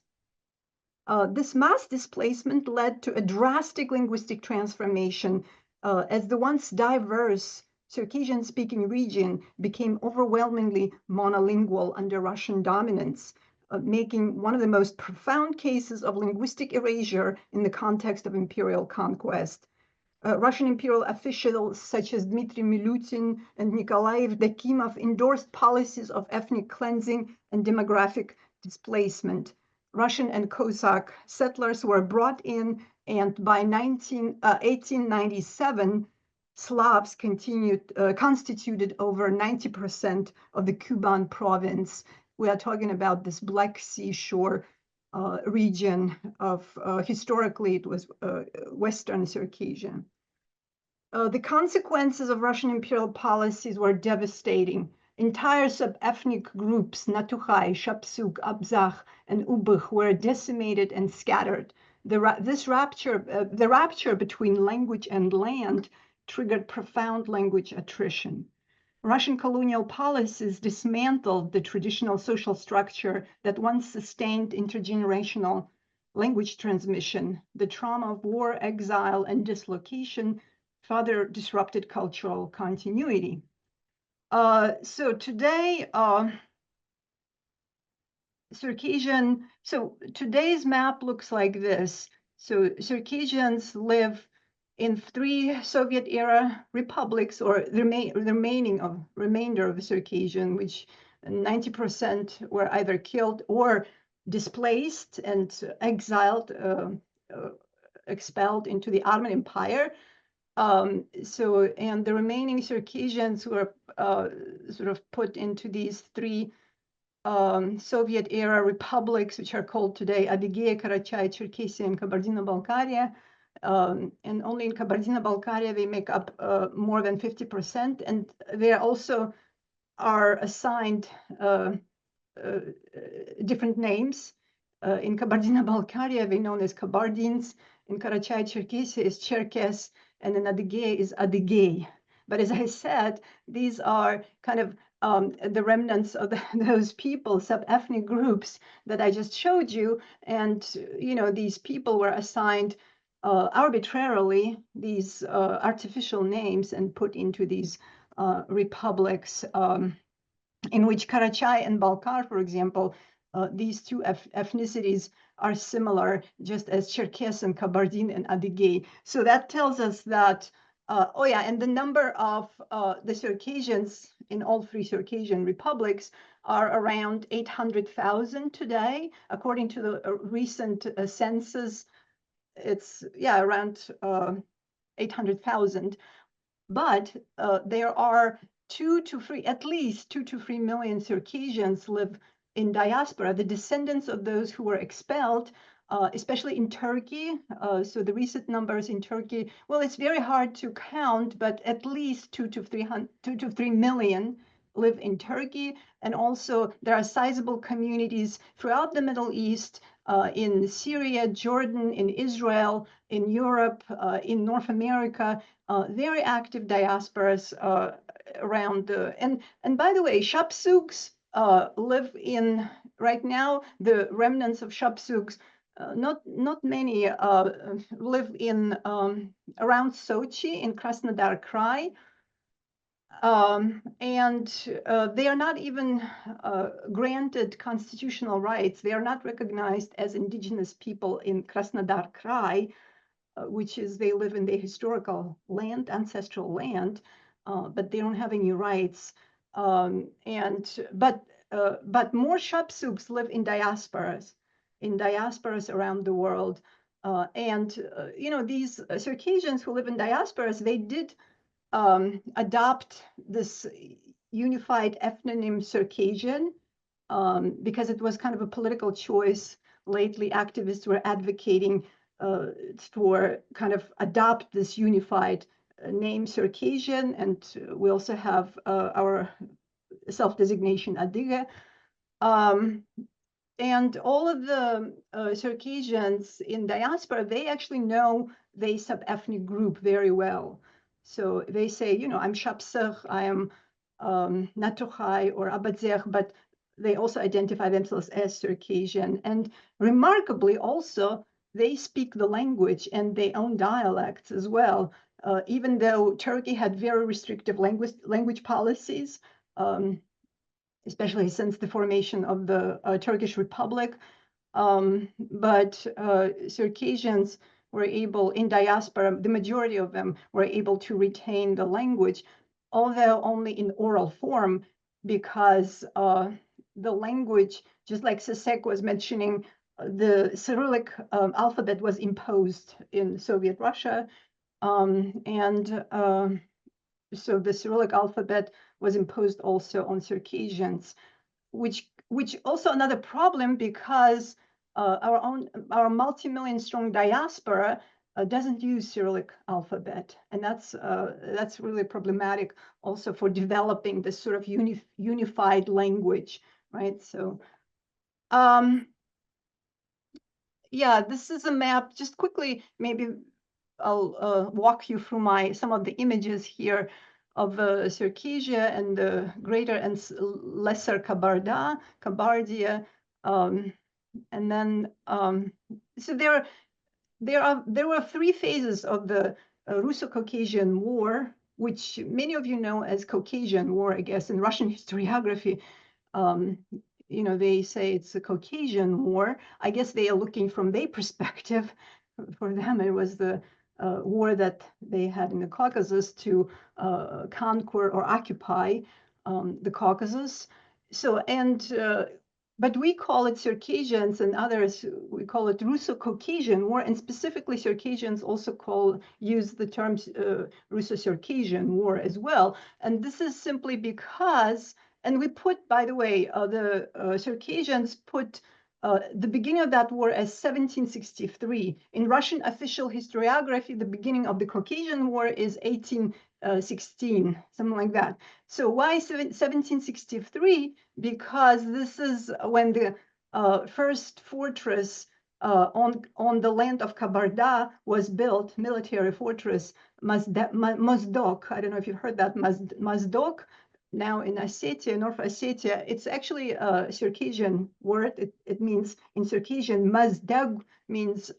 This mass displacement led to a drastic linguistic transformation as the once diverse Circassian-speaking region became overwhelmingly monolingual under Russian dominance, making one of the most profound cases of linguistic erasure in the context of imperial conquest. Russian imperial officials such as Dmitry Milutin and Nikolai Evdokimov endorsed policies of ethnic cleansing and demographic displacement. Russian and Cossack settlers were brought in, and by 1897, Slavs constituted over 90% of the Kuban province. We are talking about this Black Sea shore region of, historically, it was Western Circassia. The consequences of Russian imperial policies were devastating. Entire sub-ethnic groups, Natukhai, Shapsug, Abzakh, and Ubykh, were decimated and scattered. The rapture between language and land triggered profound language attrition. Russian colonial policies dismantled the traditional social structure that once sustained intergenerational language transmission. The trauma of war, exile, and dislocation further disrupted cultural continuity. So today, today's map looks like this. So Circassians live in 3 Soviet-era republics, or the remainder of the Circassian, which 90% were either killed or displaced and exiled, expelled into the Ottoman Empire. And the remaining Circassians were sort of put into these 3 Soviet-era republics, which are called today Adygea, Karachay, Cherkessia, and Kabardino-Balkaria. And only in Kabardino-Balkaria they make up more than 50%, and they also are assigned different names. In Kabardino-Balkaria, they're known as Kabardins. In Karachay-Cherkessia is Cherkess, and in Adygea is Adygey. But as I said, these are kind of the remnants of those people, sub-ethnic groups that I just showed you. And, these people were assigned arbitrarily these artificial names and put into these republics, in which Karachay and Balkar, for example, these 2 ethnicities are similar, just as Cherkess and Kabardin and Adygey. So that tells us that, and the number of the Circassians in all 3 Circassian republics are around 800,000 today. According to the recent census, it's, around 800,000. But there are at least 2 to 3 million Circassians live in diaspora, the descendants of those who were expelled, especially in Turkey. So the recent numbers in Turkey, well, it's very hard to count, but at least 2 to 3 million live in Turkey. And also there are sizable communities throughout the Middle East, in Syria, Jordan, in Israel, in Europe, in North America, very active diasporas around. And by the way, Shapsugs live in, right now, the remnants of Shapsugs, not many live in around Sochi in Krasnodar Krai. And they are not even granted constitutional rights. They are not recognized as indigenous people in Krasnodar Krai, which is they live in their historical land, ancestral land, but they don't have any rights. But more Shapsugs live in diasporas around the world. These Circassians who live in diasporas, they did adopt this unified ethnonym Circassian because it was kind of a political choice. Lately, activists were advocating for kind of adopt this unified name Circassian, and we also have our self-designation Adyga. And all of the Circassians in diaspora, they actually know their sub-ethnic group very well. So they say, I'm Shapsugh, I am Natukhai or Abadzekh, but they also identify themselves as Circassian. And remarkably also, they speak the language and their own dialects as well. even though Turkey had very restrictive language policies, especially since the formation of the Turkish Republic. But Circassians were able, in diaspora, the majority of them were able to retain the language, although only in oral form, because the language, just like Sisek was mentioning, the Cyrillic alphabet was imposed in Soviet Russia, so the Cyrillic alphabet was imposed also on Circassians, which also another problem, because our multi-million strong diaspora doesn't use Cyrillic alphabet, and that's really problematic also for developing this sort of unified language, right? So yeah, this is a map. Just quickly, maybe I'll walk you through some of the images here of Circassia and the greater and lesser Kabardia, and then so there were three phases of the Russo-Caucasian War, which many of you know as Caucasian War, I guess, in Russian historiography. You know, they say it's a Caucasian War. I guess they are looking from their perspective. For them, it was the war that they had in the Caucasus to conquer or occupy the Caucasus. So, but we call it Circassians, and others, we call it Russo-Caucasian War, and specifically Circassians also use the term Russo-Circassian War as well. And this is simply because, and we put, by the way, the Circassians put the beginning of that war as 1763. In Russian official historiography, the beginning of the Caucasian War is 1816, something like that. So why 1763? Because this is when the first fortress on the land of Kabarda was built, military fortress, Mozdok. I don't know if you've heard that, Mozdok. Now in Ossetia, North Ossetia, it's actually a Circassian word. It means, in Circassian, Mazdag means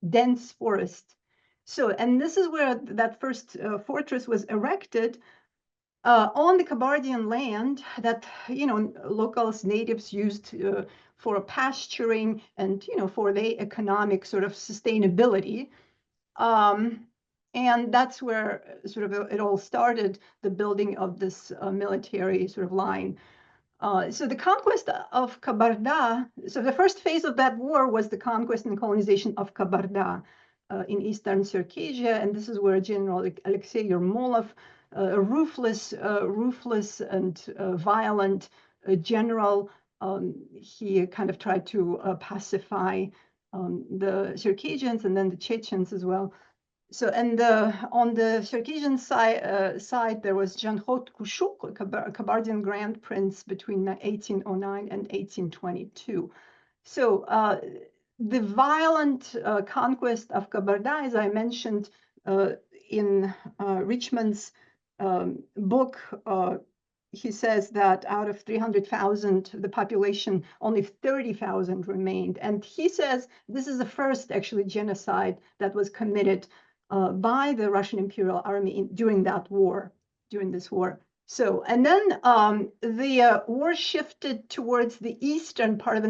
dense forest. So, and this is where that first fortress was erected on the Kabardian land that, you know, locals, natives used for pasturing and, you know, for their economic sort of sustainability. And that's where sort of it all started, the building of this military sort of line. So the conquest of Kabarda, so the first phase of that war was the conquest and colonization of Kabarda in eastern Circassia. And this is where General Alexei Yermolov, a ruthless and violent general, he kind of tried to pacify the Circassians and then the Chechens as well. So, and on the Circassian side, there was Janhot Kushuk, a Kabardian Grand Prince between 1809 and 1822. So the violent conquest of Kabarda, as I mentioned in Richmond's book, he says that out of 300,000, the population, only 30,000 remained. And he says this is the first, actually, genocide that was committed by the Russian Imperial Army during this war. So, and then the war shifted towards the eastern part of the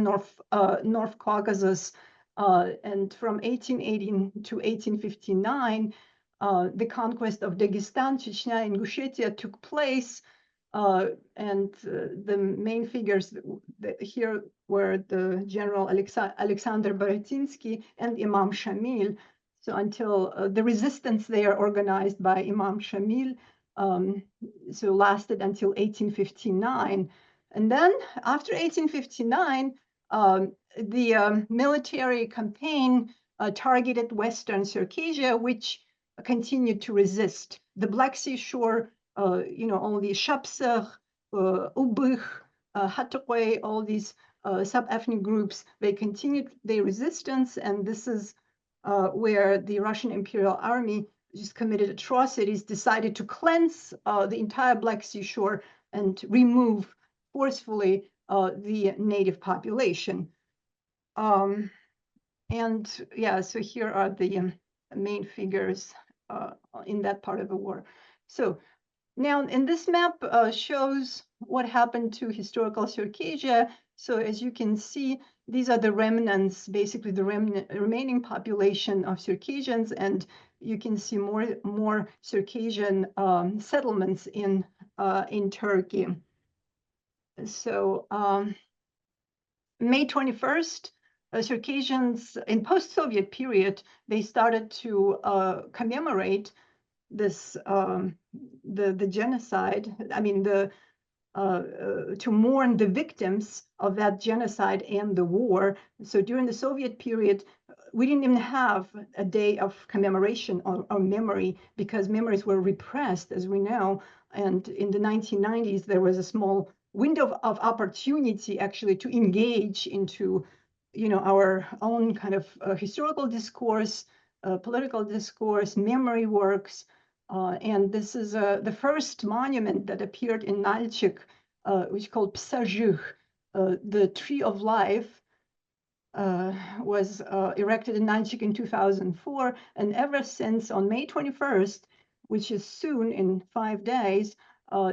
North Caucasus, and from 1818 to 1859, the conquest of Dagestan, Chechnya, and Ingushetia took place. And the main figures here were the General Alexander Boratinsky and Imam Shamil. So until the resistance there organized by Imam Shamil, so lasted until 1859. And then after 1859, the military campaign targeted Western Circassia, which continued to resist. The Black Sea shore, you know, all the Shapsugh, Ubykh, Hatukwe, all these sub-ethnic groups, they continued their resistance, and this is where the Russian Imperial Army just committed atrocities, decided to cleanse the entire Black Sea shore and remove forcefully the native population. And yeah, so here are the main figures in that part of the war. So now, in this map shows what happened to historical Circassia. So as you can see, these are the remnants, basically the remaining population of Circassians, and you can see more Circassian settlements in Turkey. So May 21st, Circassians in post-Soviet period, they started to commemorate this the genocide. I mean, to mourn the victims of that genocide and the war. So during the Soviet period, we didn't even have a day of commemoration or memory, because memories were repressed, as we know. And in the 1990s, there was a small window of opportunity actually to engage into, our own kind of historical discourse, political discourse, memory works. And this is the first monument that appeared in Nalchik, which is called Psazhikh, the Tree of Life, was erected in Nalchik in 2004. And ever since, on May 21st, which is soon, in 5 days,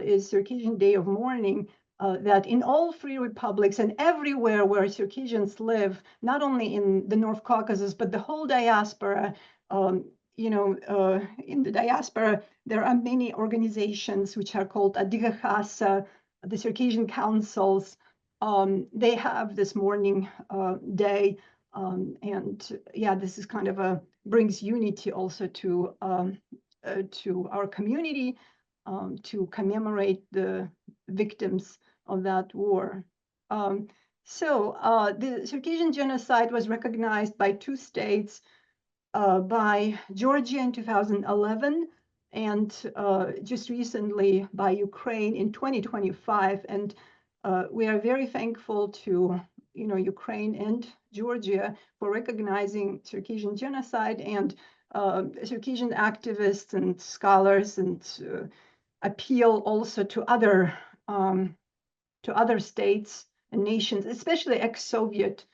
is Circassian Day of Mourning, that in all free republics and everywhere where Circassians live, not only in the North Caucasus, but the whole diaspora, in the diaspora, there are many organizations which are called Adigachasa, the Circassian councils. They have this mourning day, and yeah, this is kind of brings unity also to our community, to commemorate the victims of that war. So the Circassian genocide was recognized by 2 states, by Georgia in 2011, and just recently by Ukraine in 2025. And we are very thankful to Ukraine and Georgia for recognizing Circassian genocide, and Circassian activists and scholars and appeal also to other states and nations, especially ex-Soviet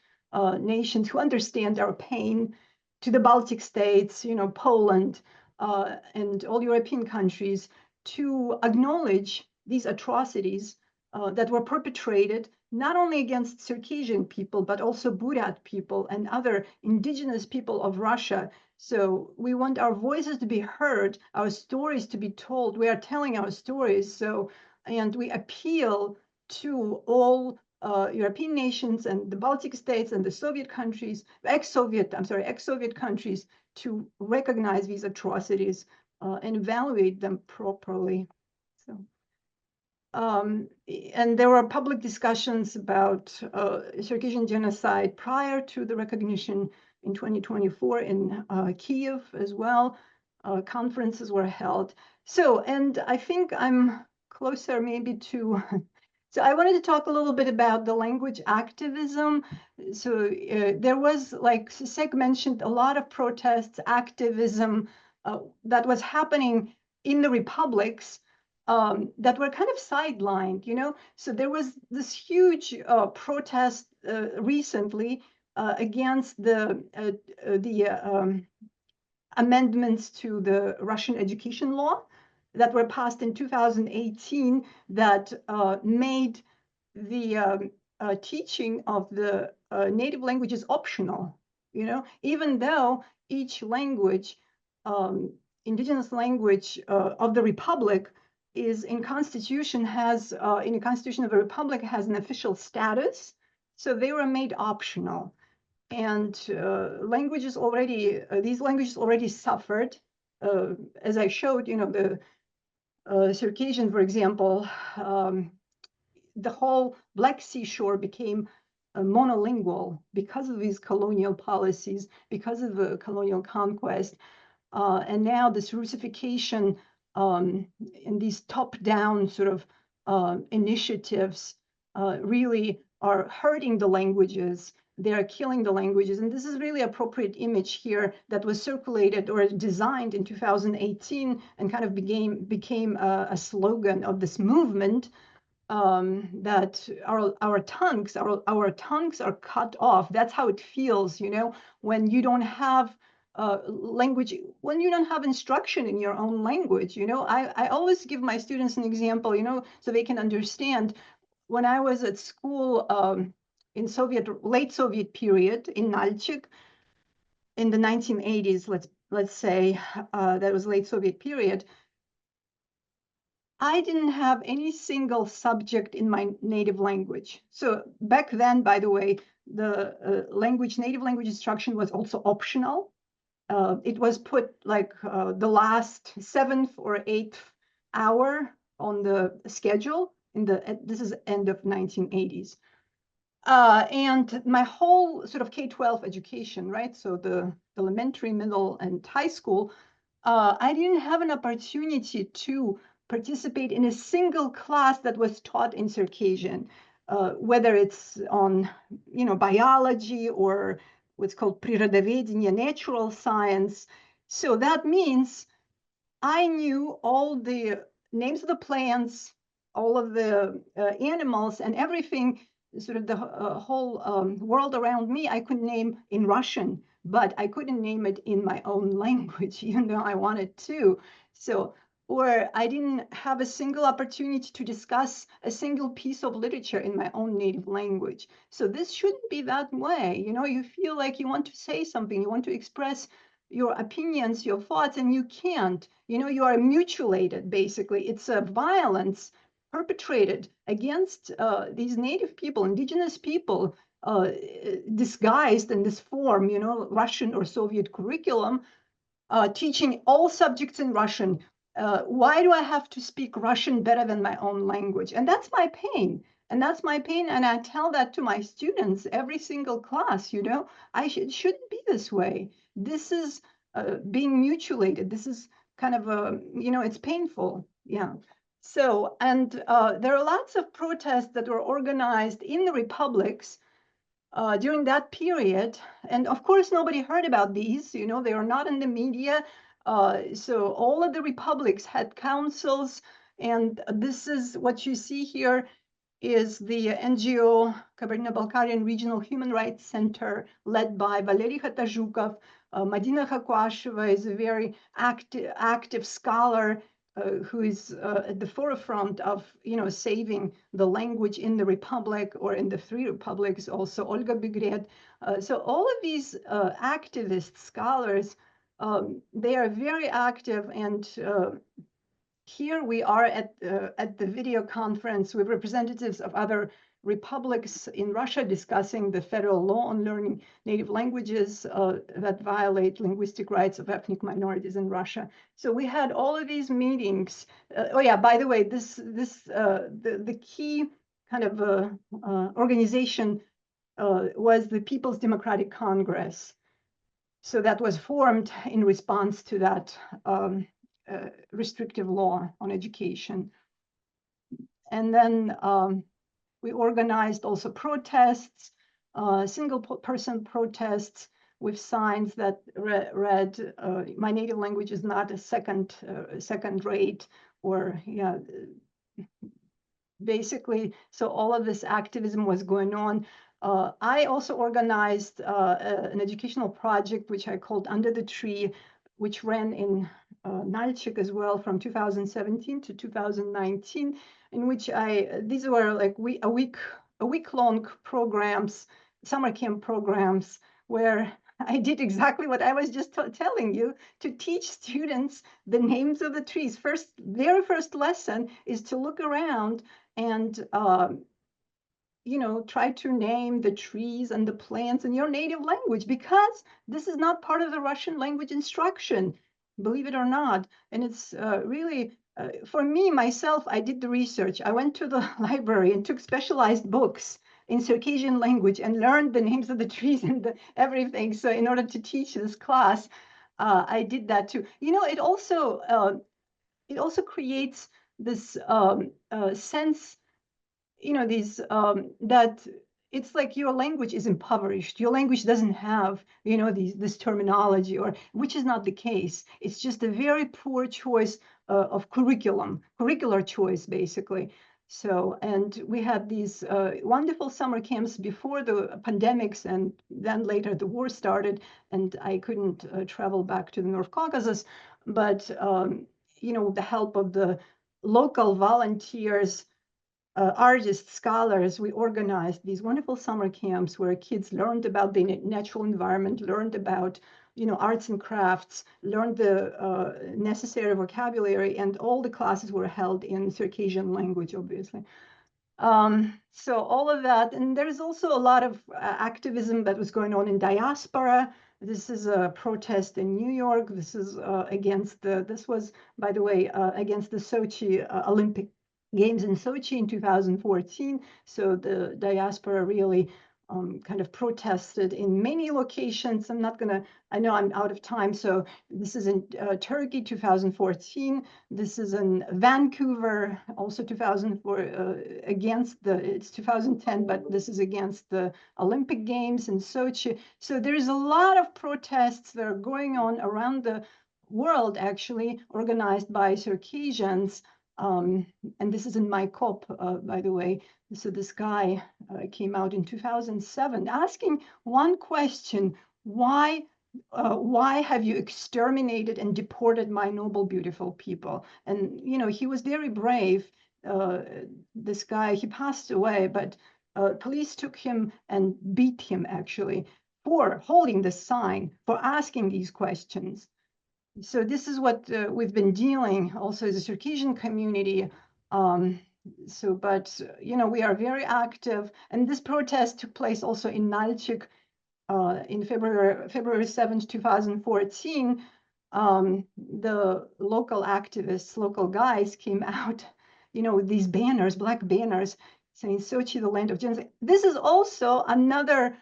nations who understand our pain, to the Baltic states, Poland, and all European countries, to acknowledge these atrocities that were perpetrated not only against Circassian people, but also Buryat people and other indigenous people of Russia. So we want our voices to be heard, our stories to be told. We are telling our stories. So, and we appeal to all European nations and the Baltic states and the Soviet countries, ex-Soviet countries, to recognize these atrocities and evaluate them properly. So, and there were public discussions about Circassian genocide prior to the recognition in 2024 in Kiev as well. Conferences were held. So, and I think I'm closer maybe to so I wanted to talk a little bit about the language activism. So there was, like Sisek mentioned, a lot of protests, activism that was happening in the republics that were kind of sidelined, So there was this huge protest recently against the amendments to the Russian education law that were passed in 2018 that made the teaching of the native languages optional, even though each language, indigenous language of the Republic is in Constitution in the Constitution of the Republic has an official status. So they were made optional. And these languages already suffered. As I showed, the Circassian, for example, the whole Black Sea shore became monolingual because of these colonial policies, because of the colonial conquest. And now this Russification and these top-down sort of initiatives really are hurting the languages. They are killing the languages. And this is really appropriate image here that was circulated or designed in 2018 and kind of became a slogan of this movement, that our tongues are cut off. That's how it feels, when you don't have language when you don't have instruction in your own language. I always give my students an example, so they can understand. When I was at school in late Soviet period in Nalchik in the 1980s, let's say that was late Soviet period, I didn't have any single subject in my native language. So back then, by the way, the native language instruction was also optional. It was put like the last 7th or 8th hour on the schedule. This is end of 1980s. And my whole sort of K-12 education, right? So the elementary, middle, and high school, I didn't have an opportunity to participate in a single class that was taught in Circassian, whether it's on, biology or what's called природоведение, natural science. So that means I knew all the names of the plants, all of the animals, and everything, sort of the whole world around me, I could name in Russian, but I couldn't name it in my own language, even though I wanted to. So, or I didn't have a single opportunity to discuss a single piece of literature in my own native language. So this shouldn't be that way. You feel like you want to say something, you want to express your opinions, your thoughts, and you can't. You are mutilated, basically. It's a violence perpetrated against these native people, indigenous people, disguised in this form, Russian or Soviet curriculum, teaching all subjects in Russian. Why do I have to speak Russian better than my own language? And that's my pain. And that's my pain. And I tell that to my students every single class, it shouldn't be this way. This is being mutilated. This is kind of it's painful. Yeah. So, and there are lots of protests that were organized in the republics during that period. And of course, nobody heard about these, they are not in the media. So all of the republics had councils, and this is what you see here is the NGO Kabardino-Balkarian Regional Human Rights Center led by Valery Khatajukov. Madina Khakwasheva is a very active scholar who is at the forefront of, saving the language in the Republic or in the three republics, also Olga Bigret. So all of these activist scholars, they are very active, and here we are at the video conference with representatives of other republics in Russia discussing the federal law on learning native languages that violate linguistic rights of ethnic minorities in Russia. So we had all of these meetings. Oh yeah, by the way, the key kind of organization was the People's Democratic Congress. So that was formed in response to that restrictive law on education. And then we organized also protests, single person protests with signs that read, my native language is not a second rate, or basically, so all of this activism was going on. I also organized an educational project, which I called Under the Tree, which ran in Nalchik as well from 2017 to 2019, in which these were like a week-long programs, summer camp programs, where I did exactly what I was just telling you, to teach students the names of the trees. Very first lesson is to look around and try to name the trees and the plants in your native language, because this is not part of the Russian language instruction, believe it or not. And it's really, for me, myself, I did the research. I went to the library and took specialized books in Circassian language and learned the names of the trees and everything. So in order to teach this class, I did that too. It also creates this sense, that it's like your language is impoverished. Your language doesn't have, this terminology, or which is not the case. It's just a very poor choice of curricular choice, basically. So, and we had these wonderful summer camps before the pandemics, and then later the war started, and I couldn't travel back to the North Caucasus. But, you know, the help of the local volunteers, artists, scholars, we organized these wonderful summer camps where kids learned about the natural environment, learned about, you know, arts and crafts, learned the necessary vocabulary, and all the classes were held in Circassian language, obviously. So all of that, and there's also a lot of activism that was going on in diaspora. This is a protest in New York. This is against the, this was, by the way, against the Sochi Olympic Games in Sochi in 2014. So the diaspora really kind of protested in many locations. I'm not gonna, I know I'm out of time. So this is in Turkey, 2014. This is in Vancouver, also 2004, against the, it's 2010, but this is against the Olympic Games in Sochi. So there's a lot of protests that are going on around the world, actually, organized by Circassians. And this is in my COP, by the way. So this guy came out in 2007 asking one question: why have you exterminated and deported my noble, beautiful people? And, you know, he was very brave. This guy, he passed away, but police took him and beat him, actually, for holding the sign, for asking these questions. So this is what we've been dealing also as a Circassian community. But, you know, we are very active. And this protest took place also in Nalchik in February 7th, 2014. The local activists, local guys came out, you know, with these banners, black banners, saying Sochi, the land of genocide. This is also another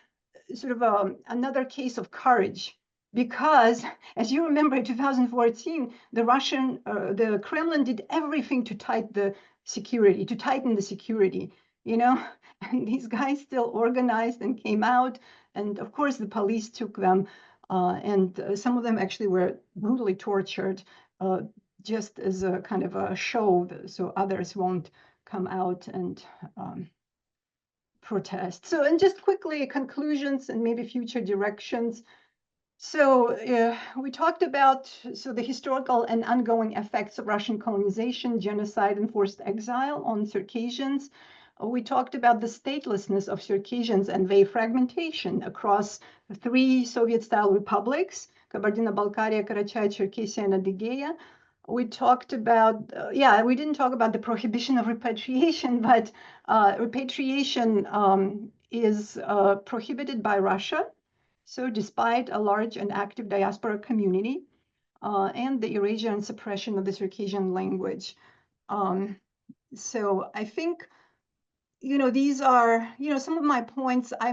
sort of another case of courage, because as you remember in 2014, the Kremlin did everything to tighten the security, you know, and these guys still organized and came out. And of course, the police took them, and some of them actually were brutally tortured, just as a kind of a show, so others won't come out and protest. So, and just quickly, conclusions and maybe future directions. So we talked about the historical and ongoing effects of Russian colonization, genocide, and forced exile on Circassians. We talked about the statelessness of Circassians and their fragmentation across 3 Soviet-style republics: Kabardino-Balkaria, Karachay-Cherkessia, and Adygea. We talked about, we didn't talk about the prohibition of repatriation, but repatriation is prohibited by Russia. So despite a large and active diaspora community and the erasure and suppression of the Circassian language. So I think, you know, these are, you know, some of my points. I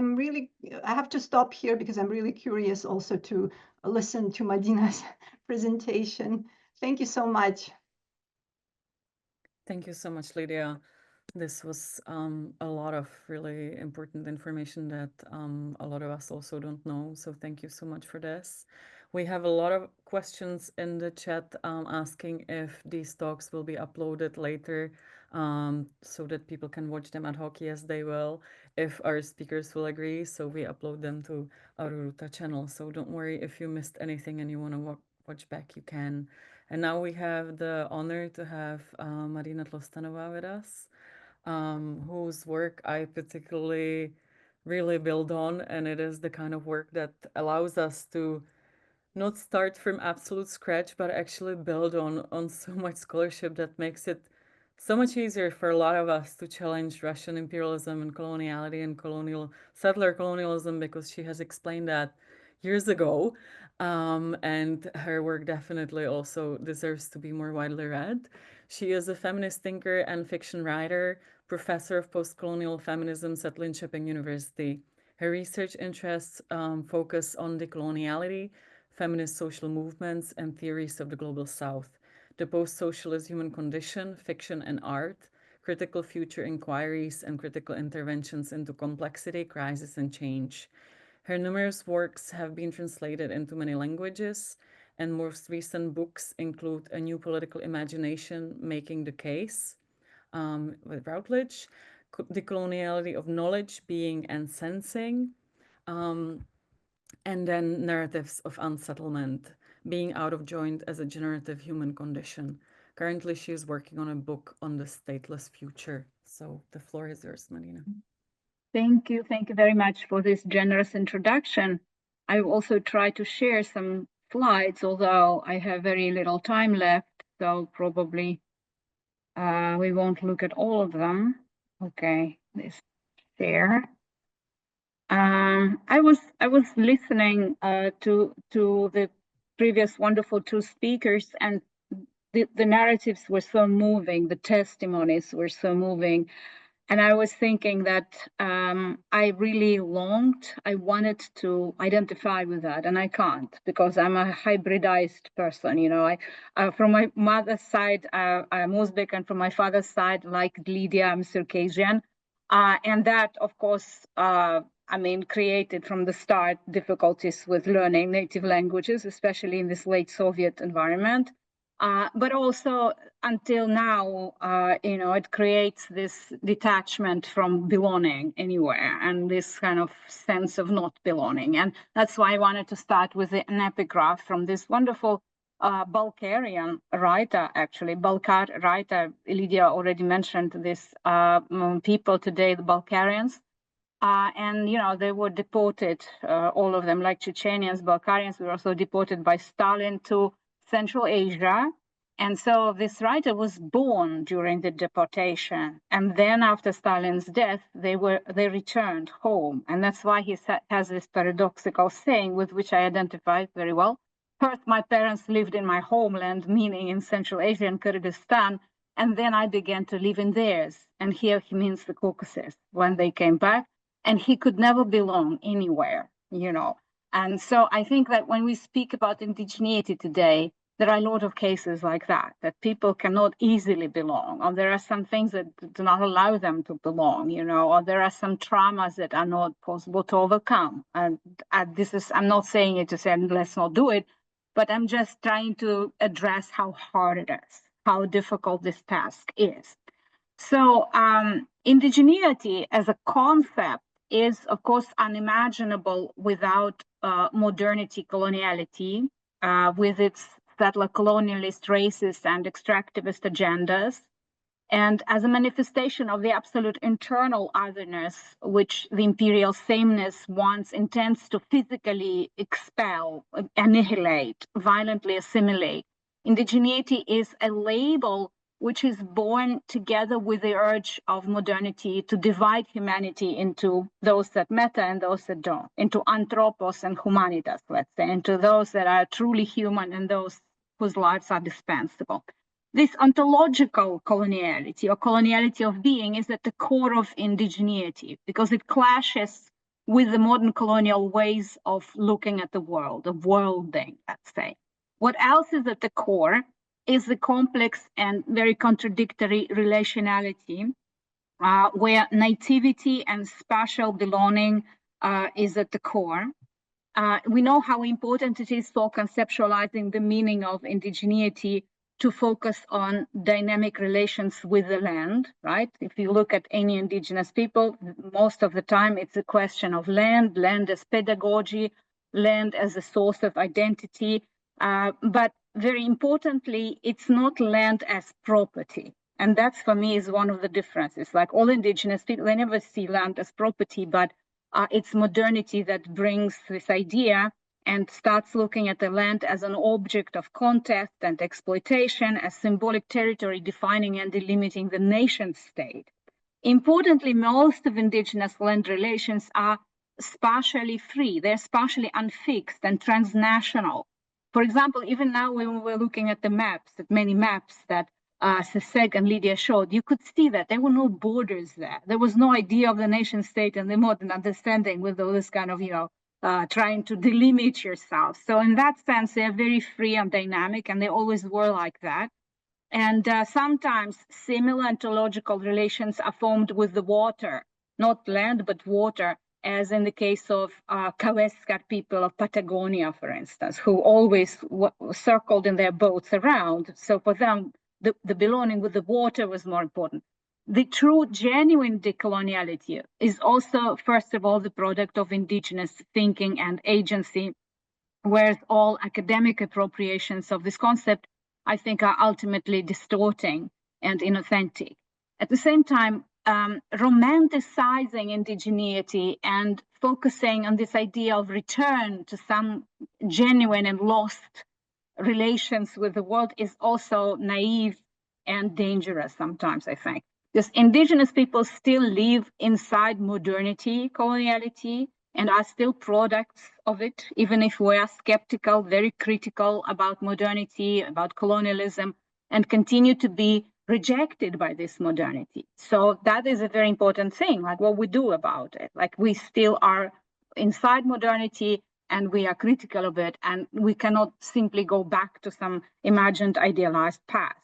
have to stop here because I'm really curious also to listen to Madina's presentation. Thank you so much. Thank you so much, Lydia. This was a lot of really important information that a lot of us also don't know. So thank you so much for this. We have a lot of questions in the chat asking if these talks will be uploaded later so that people can watch them ad hoc. Yes, they will, if our speakers will agree. So we upload them to our Ruta channel. So don't worry if you missed anything and you want to watch back, you can. And now we have the honor to have Marina Tlostanova with us, whose work I particularly really build on. And it is the kind of work that allows us to not start from absolute scratch, but actually build on so much scholarship that makes it so much easier for a lot of us to challenge Russian imperialism and coloniality and colonial settler colonialism, because she has explained that years ago. And her work definitely also deserves to be more widely read. She is a feminist thinker and fiction writer, professor of post-colonial feminism at Linköping University. Her research interests focus on decoloniality, feminist social movements, and theories of the Global South, the post-socialist human condition, fiction and art, critical future inquiries, and critical interventions into complexity, crisis, and change. Her numerous works have been translated into many languages, and most recent books include A New Political Imagination, Making the Case, with Routledge, the coloniality of knowledge, being, and sensing, and then narratives of unsettlement, being out of joint as a generative human condition. Currently, she is working on a book on the stateless future. So the floor is yours, Marina. Thank you very much for this generous introduction. I will also try to share some slides, although I have very little time left, so probably we won't look at all of them. Okay, this share. I was listening to the previous wonderful two speakers, and the narratives were so moving, the testimonies were so moving. And I was thinking that I really I wanted to identify with that, and I can't, because I'm a hybridized person. You know, from my mother's side, I'm Uzbek, and from my father's side, like Lydia, I'm Circassian. And that, of course, created from the start difficulties with learning native languages, especially in this late Soviet environment. But also until now, it creates this detachment from belonging anywhere and this kind of sense of not belonging. And that's why I wanted to start with an epigraph from this wonderful Bulgarian writer, actually, Balkar writer. Lydia already mentioned this people today, the Bulgarians. And, they were deported, all of them, like Chechenians, Bulgarians, were also deported by Stalin to Central Asia. And so this writer was born during the deportation. And then after Stalin's death, they returned home. And that's why he has this paradoxical saying with which I identified very well. First, my parents lived in my homeland, meaning in Central Asia and Kyrgyzstan. And then I began to live in theirs. And here he means the Caucasus when they came back. And he could never belong anywhere, And so I think that when we speak about indigeneity today, there are a lot of cases like that people cannot easily belong, or there are some things that do not allow them to belong, or there are some traumas that are not possible to overcome. And I'm not saying it to say, let's not do it, but I'm just trying to address how hard it is, how difficult this task is. So indigeneity as a concept is, of course, unimaginable without modernity coloniality, with its settler colonialist, racist, and extractivist agendas, and as a manifestation of the absolute internal otherness, which the imperial sameness once intends to physically expel, annihilate, violently assimilate. Indigeneity is a label which is born together with the urge of modernity to divide humanity into those that matter and those that don't, into anthropos and humanitas, let's say, into those that are truly human and those whose lives are dispensable. This ontological coloniality, or coloniality of being, is at the core of indigeneity because it clashes with the modern colonial ways of looking at the world, of worlding, let's say. What else is at the core is the complex and very contradictory relationality, where nativity and spatial belonging is at the core. We know how important it is for conceptualizing the meaning of indigeneity to focus on dynamic relations with the land, right? If you look at any indigenous people, most of the time it's a question of land as pedagogy, land as a source of identity, but very importantly, it's not land as property. And that's, for me, is one of the differences. Like all indigenous people, they never see land as property, but it's modernity that brings this idea and starts looking at the land as an object of contest and exploitation, as symbolic territory defining and delimiting the nation state. Importantly, most of indigenous land relations are spatially free. They're spatially unfixed and transnational. For example, even now when we're looking at the maps, at many maps that Seseg and Lydia showed, you could see that there were no borders there. There was no idea of the nation state and the modern understanding with all this kind of, trying to delimit yourself. So in that sense, they're very free and dynamic, and they always were like that. And sometimes similar ontological relations are formed with the water, not land, but water, as in the case of Kaweskar people of Patagonia, for instance, who always circled in their boats around. So for them, the belonging with the water was more important. the true, genuine decoloniality is also, first of all, the product of indigenous thinking and agency, whereas all academic appropriations of this concept, I think, are ultimately distorting and inauthentic. At the same time, romanticizing indigeneity and focusing on this idea of return to some genuine and lost relations with the world is also naive and dangerous sometimes, I think. Because indigenous people still live inside modernity, coloniality, and are still products of it, even if we are skeptical, very critical about modernity, about colonialism, and continue to be rejected by this modernity. So that is a very important thing, like what we do about it. Like we still are inside modernity and we are critical of it, and we cannot simply go back to some imagined idealized past.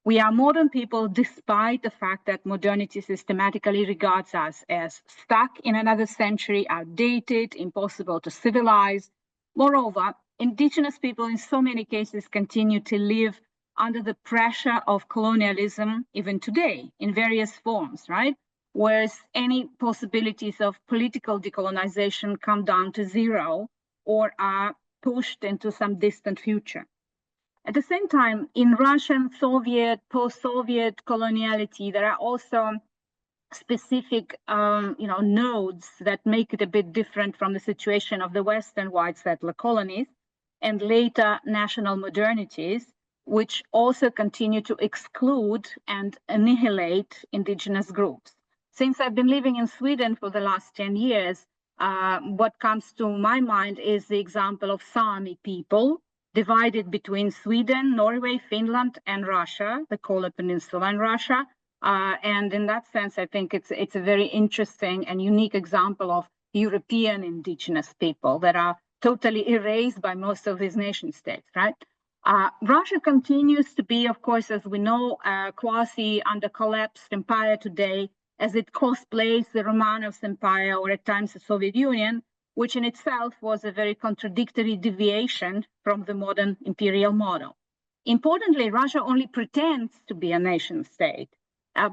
We are modern people despite the fact that modernity systematically regards us as stuck in another century, outdated, impossible to civilize. Moreover, indigenous people in so many cases continue to live under the pressure of colonialism even today in various forms, right? Whereas any possibilities of political decolonization come down to zero or are pushed into some distant future. At the same time, in Russian, Soviet, post-Soviet coloniality, there are also specific nodes that make it a bit different from the situation of the Western white settler colonies and later national modernities, which also continue to exclude and annihilate indigenous groups. Since I've been living in Sweden for the last 10 years, what comes to my mind is the example of Sami people, divided between Sweden, Norway, Finland, and Russia, the Kola Peninsula in Russia. And in that sense, I think it's a very interesting and unique example of European indigenous people that are totally erased by most of these nation states, right? Russia continues to be, of course, as we know, quasi under collapsed empire today, as it cosplays the Romanovs empire or at times the Soviet Union, which in itself was a very contradictory deviation from the modern imperial model. Importantly, Russia only pretends to be a nation state,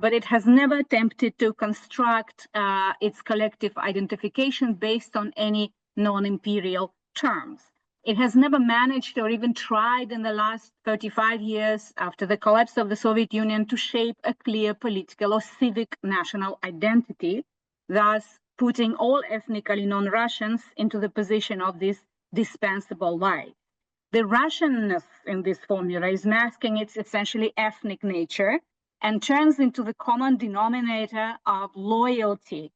but it has never attempted to construct its collective identification based on any non-imperial terms. It has never managed or even tried in the last 35 years after the collapse of the Soviet Union to shape a clear political or civic national identity, thus putting all ethnically non-Russians into the position of this dispensable life. The Russianness in this formula is masking its essentially ethnic nature and turns into the common denominator of loyalty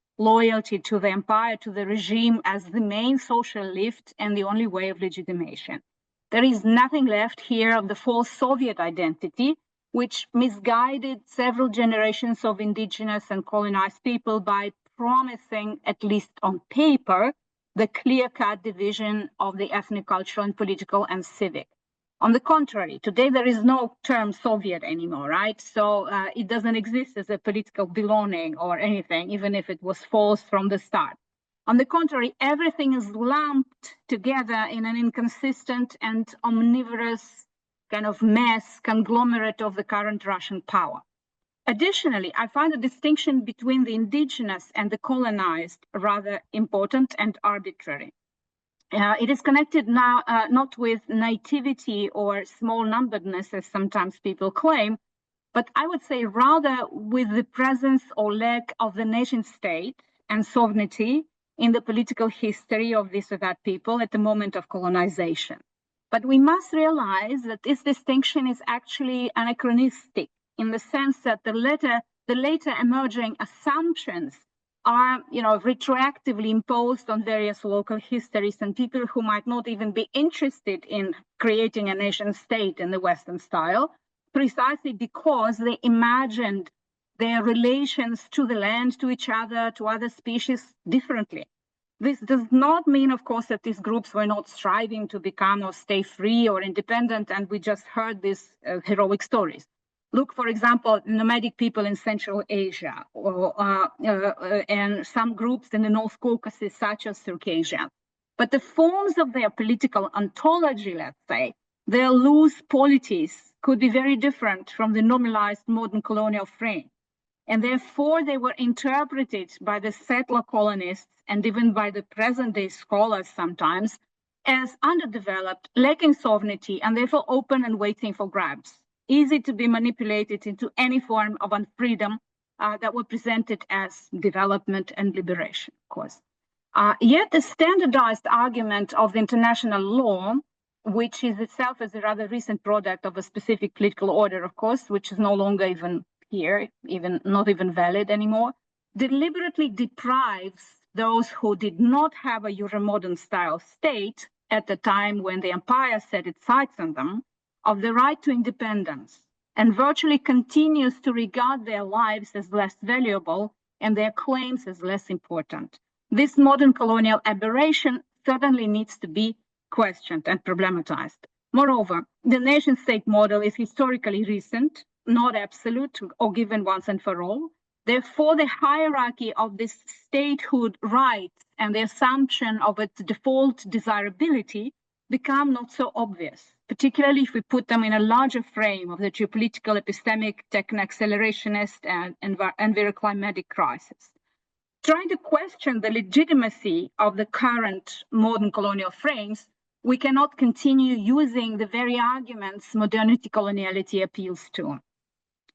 to the empire, to the regime as the main social lift and the only way of legitimation. There is nothing left here of the false Soviet identity, which misguided several generations of indigenous and colonized people by promising, at least on paper, the clear-cut division of the ethnic, cultural, and political and civic. On the contrary, today there is no term Soviet anymore, right? So it doesn't exist as a political belonging or anything, even if it was false from the start. On the contrary, everything is lumped together in an inconsistent and omnivorous kind of mess, conglomerate of the current Russian power. Additionally, I find the distinction between the indigenous and the colonized rather important and arbitrary. It is connected now not with nativity or small numberedness, as sometimes people claim, but I would say rather with the presence or lack of the nation state and sovereignty in the political history of this or that people at the moment of colonization. But we must realize that this distinction is actually anachronistic in the sense that the later emerging assumptions are, retroactively imposed on various local histories and people who might not even be interested in creating a nation state in the Western style, precisely because they imagined their relations to the land, to each other, to other species differently. This does not mean, of course, that these groups were not striving to become or stay free or independent, and we just heard these heroic stories. Look, for example, nomadic people in Central Asia, and some groups in the North Caucasus, such as Circassians. But the forms of their political ontology, let's say, their loose polities could be very different from the normalized modern colonial frame. And therefore, they were interpreted by the settler colonists and even by the present-day scholars sometimes as underdeveloped, lacking sovereignty, and therefore open and waiting for grabs, easy to be manipulated into any form of unfreedom that were presented as development and liberation, of course. Yet the standardized argument of the international law, which is itself as a rather recent product of a specific political order, of course, which is no longer even here, not even valid anymore, deliberately deprives those who did not have a Euromodern style state at the time when the empire set its sights on them of the right to independence, and virtually continues to regard their lives as less valuable and their claims as less important. This modern colonial aberration certainly needs to be questioned and problematized. Moreover, the nation-state model is historically recent, not absolute or given once and for all. Therefore, the hierarchy of this statehood rights and the assumption of its default desirability become not so obvious, particularly if we put them in a larger frame of the geopolitical, epistemic, techno-accelerationist, and enviroclimatic crisis. Trying to question the legitimacy of the current modern colonial frames, we cannot continue using the very arguments modernity coloniality appeals to.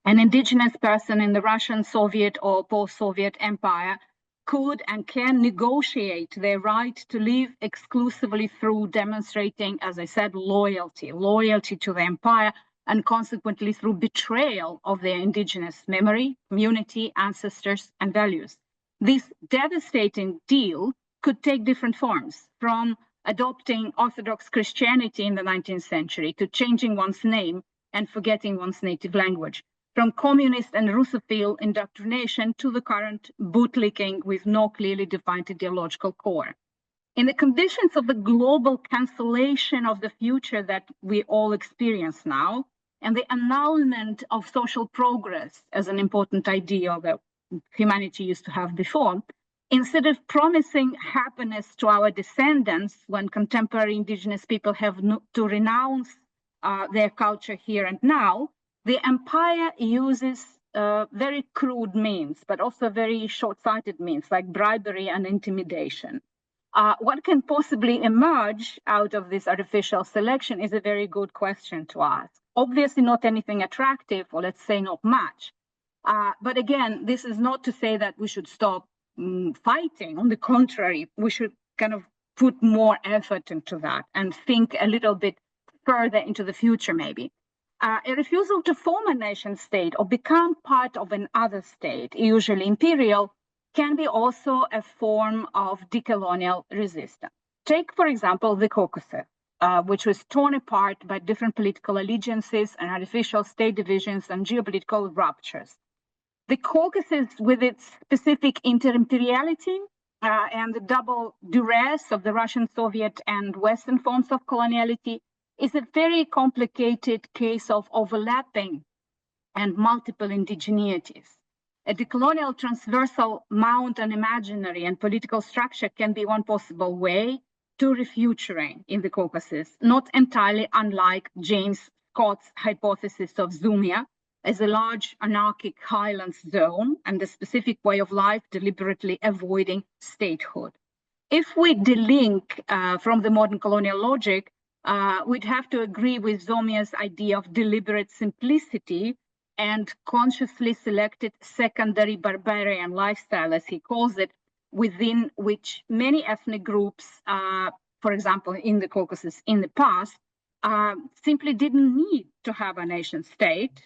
An indigenous person in the Russian, Soviet, or post-Soviet empire could and can negotiate their right to live exclusively through demonstrating, as I said, loyalty to the empire, and consequently through betrayal of their indigenous memory, community, ancestors, and values. This devastating deal could take different forms, from adopting Orthodox Christianity in the 19th century to changing one's name and forgetting one's native language, from communist and Russophile indoctrination to the current bootlicking with no clearly defined ideological core. In the conditions of the global cancellation of the future that we all experience now, and the annulment of social progress as an important ideal that humanity used to have before, instead of promising happiness to our descendants when contemporary indigenous people have to renounce their culture here and now, the empire uses very crude means, but also very short-sighted means like bribery and intimidation. What can possibly emerge out of this artificial selection is a very good question to ask. Obviously not anything attractive, or let's say not much. But again, this is not to say that we should stop fighting. On the contrary, we should kind of put more effort into that and think a little bit further into the future maybe. A refusal to form a nation state or become part of another state, usually imperial, can be also a form of decolonial resistance. Take, for example, the Caucasus, which was torn apart by different political allegiances and artificial state divisions and geopolitical ruptures. The Caucasus, with its specific inter-imperiality and the double duress of the Russian, Soviet, and Western forms of coloniality, is a very complicated case of overlapping and multiple indigeneities. A decolonial transversal mount an imaginary and political structure can be one possible way to refuturing in the Caucasus, not entirely unlike James Scott's hypothesis of Zumia as a large anarchic highlands zone and a specific way of life deliberately avoiding statehood. If we delink from the modern colonial logic, we'd have to agree with Zumia's idea of deliberate simplicity and consciously selected secondary barbarian lifestyle, as he calls it, within which many ethnic groups, for example, in the Caucasus in the past, simply didn't need to have a nation state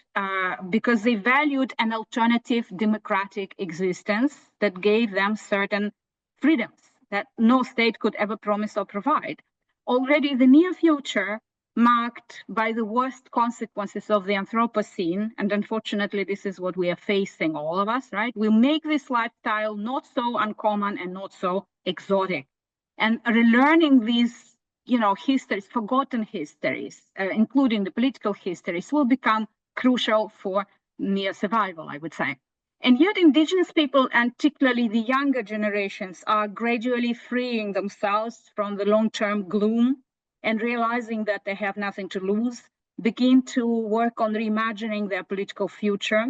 because they valued an alternative democratic existence that gave them certain freedoms that no state could ever promise or provide. Already the near future, marked by the worst consequences of the Anthropocene, and unfortunately this is what we are facing, all of us, right? Will make this lifestyle not so uncommon and not so exotic. And relearning these, histories, forgotten histories, including the political histories, will become crucial for mere survival, I would say. And yet indigenous people, and particularly the younger generations, are gradually freeing themselves from the long-term gloom and realizing that they have nothing to lose, begin to work on reimagining their political future.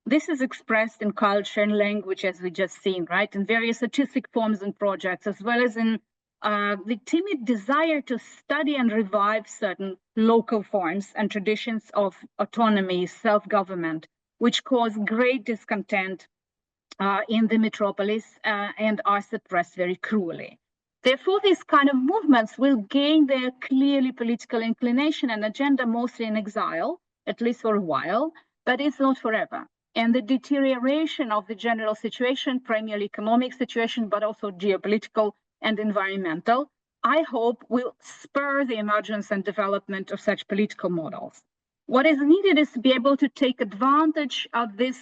This is expressed in culture and language, as we just seen, right? In various artistic forms and projects, as well as in the timid desire to study and revive certain local forms and traditions of autonomy, self-government, which cause great discontent in the metropolis and are suppressed very cruelly. Therefore, these kind of movements will gain their clearly political inclination and agenda mostly in exile, at least for a while, but it's not forever. And the deterioration of the general situation, primarily economic situation, but also geopolitical and environmental, I hope will spur the emergence and development of such political models. What is needed is to be able to take advantage of this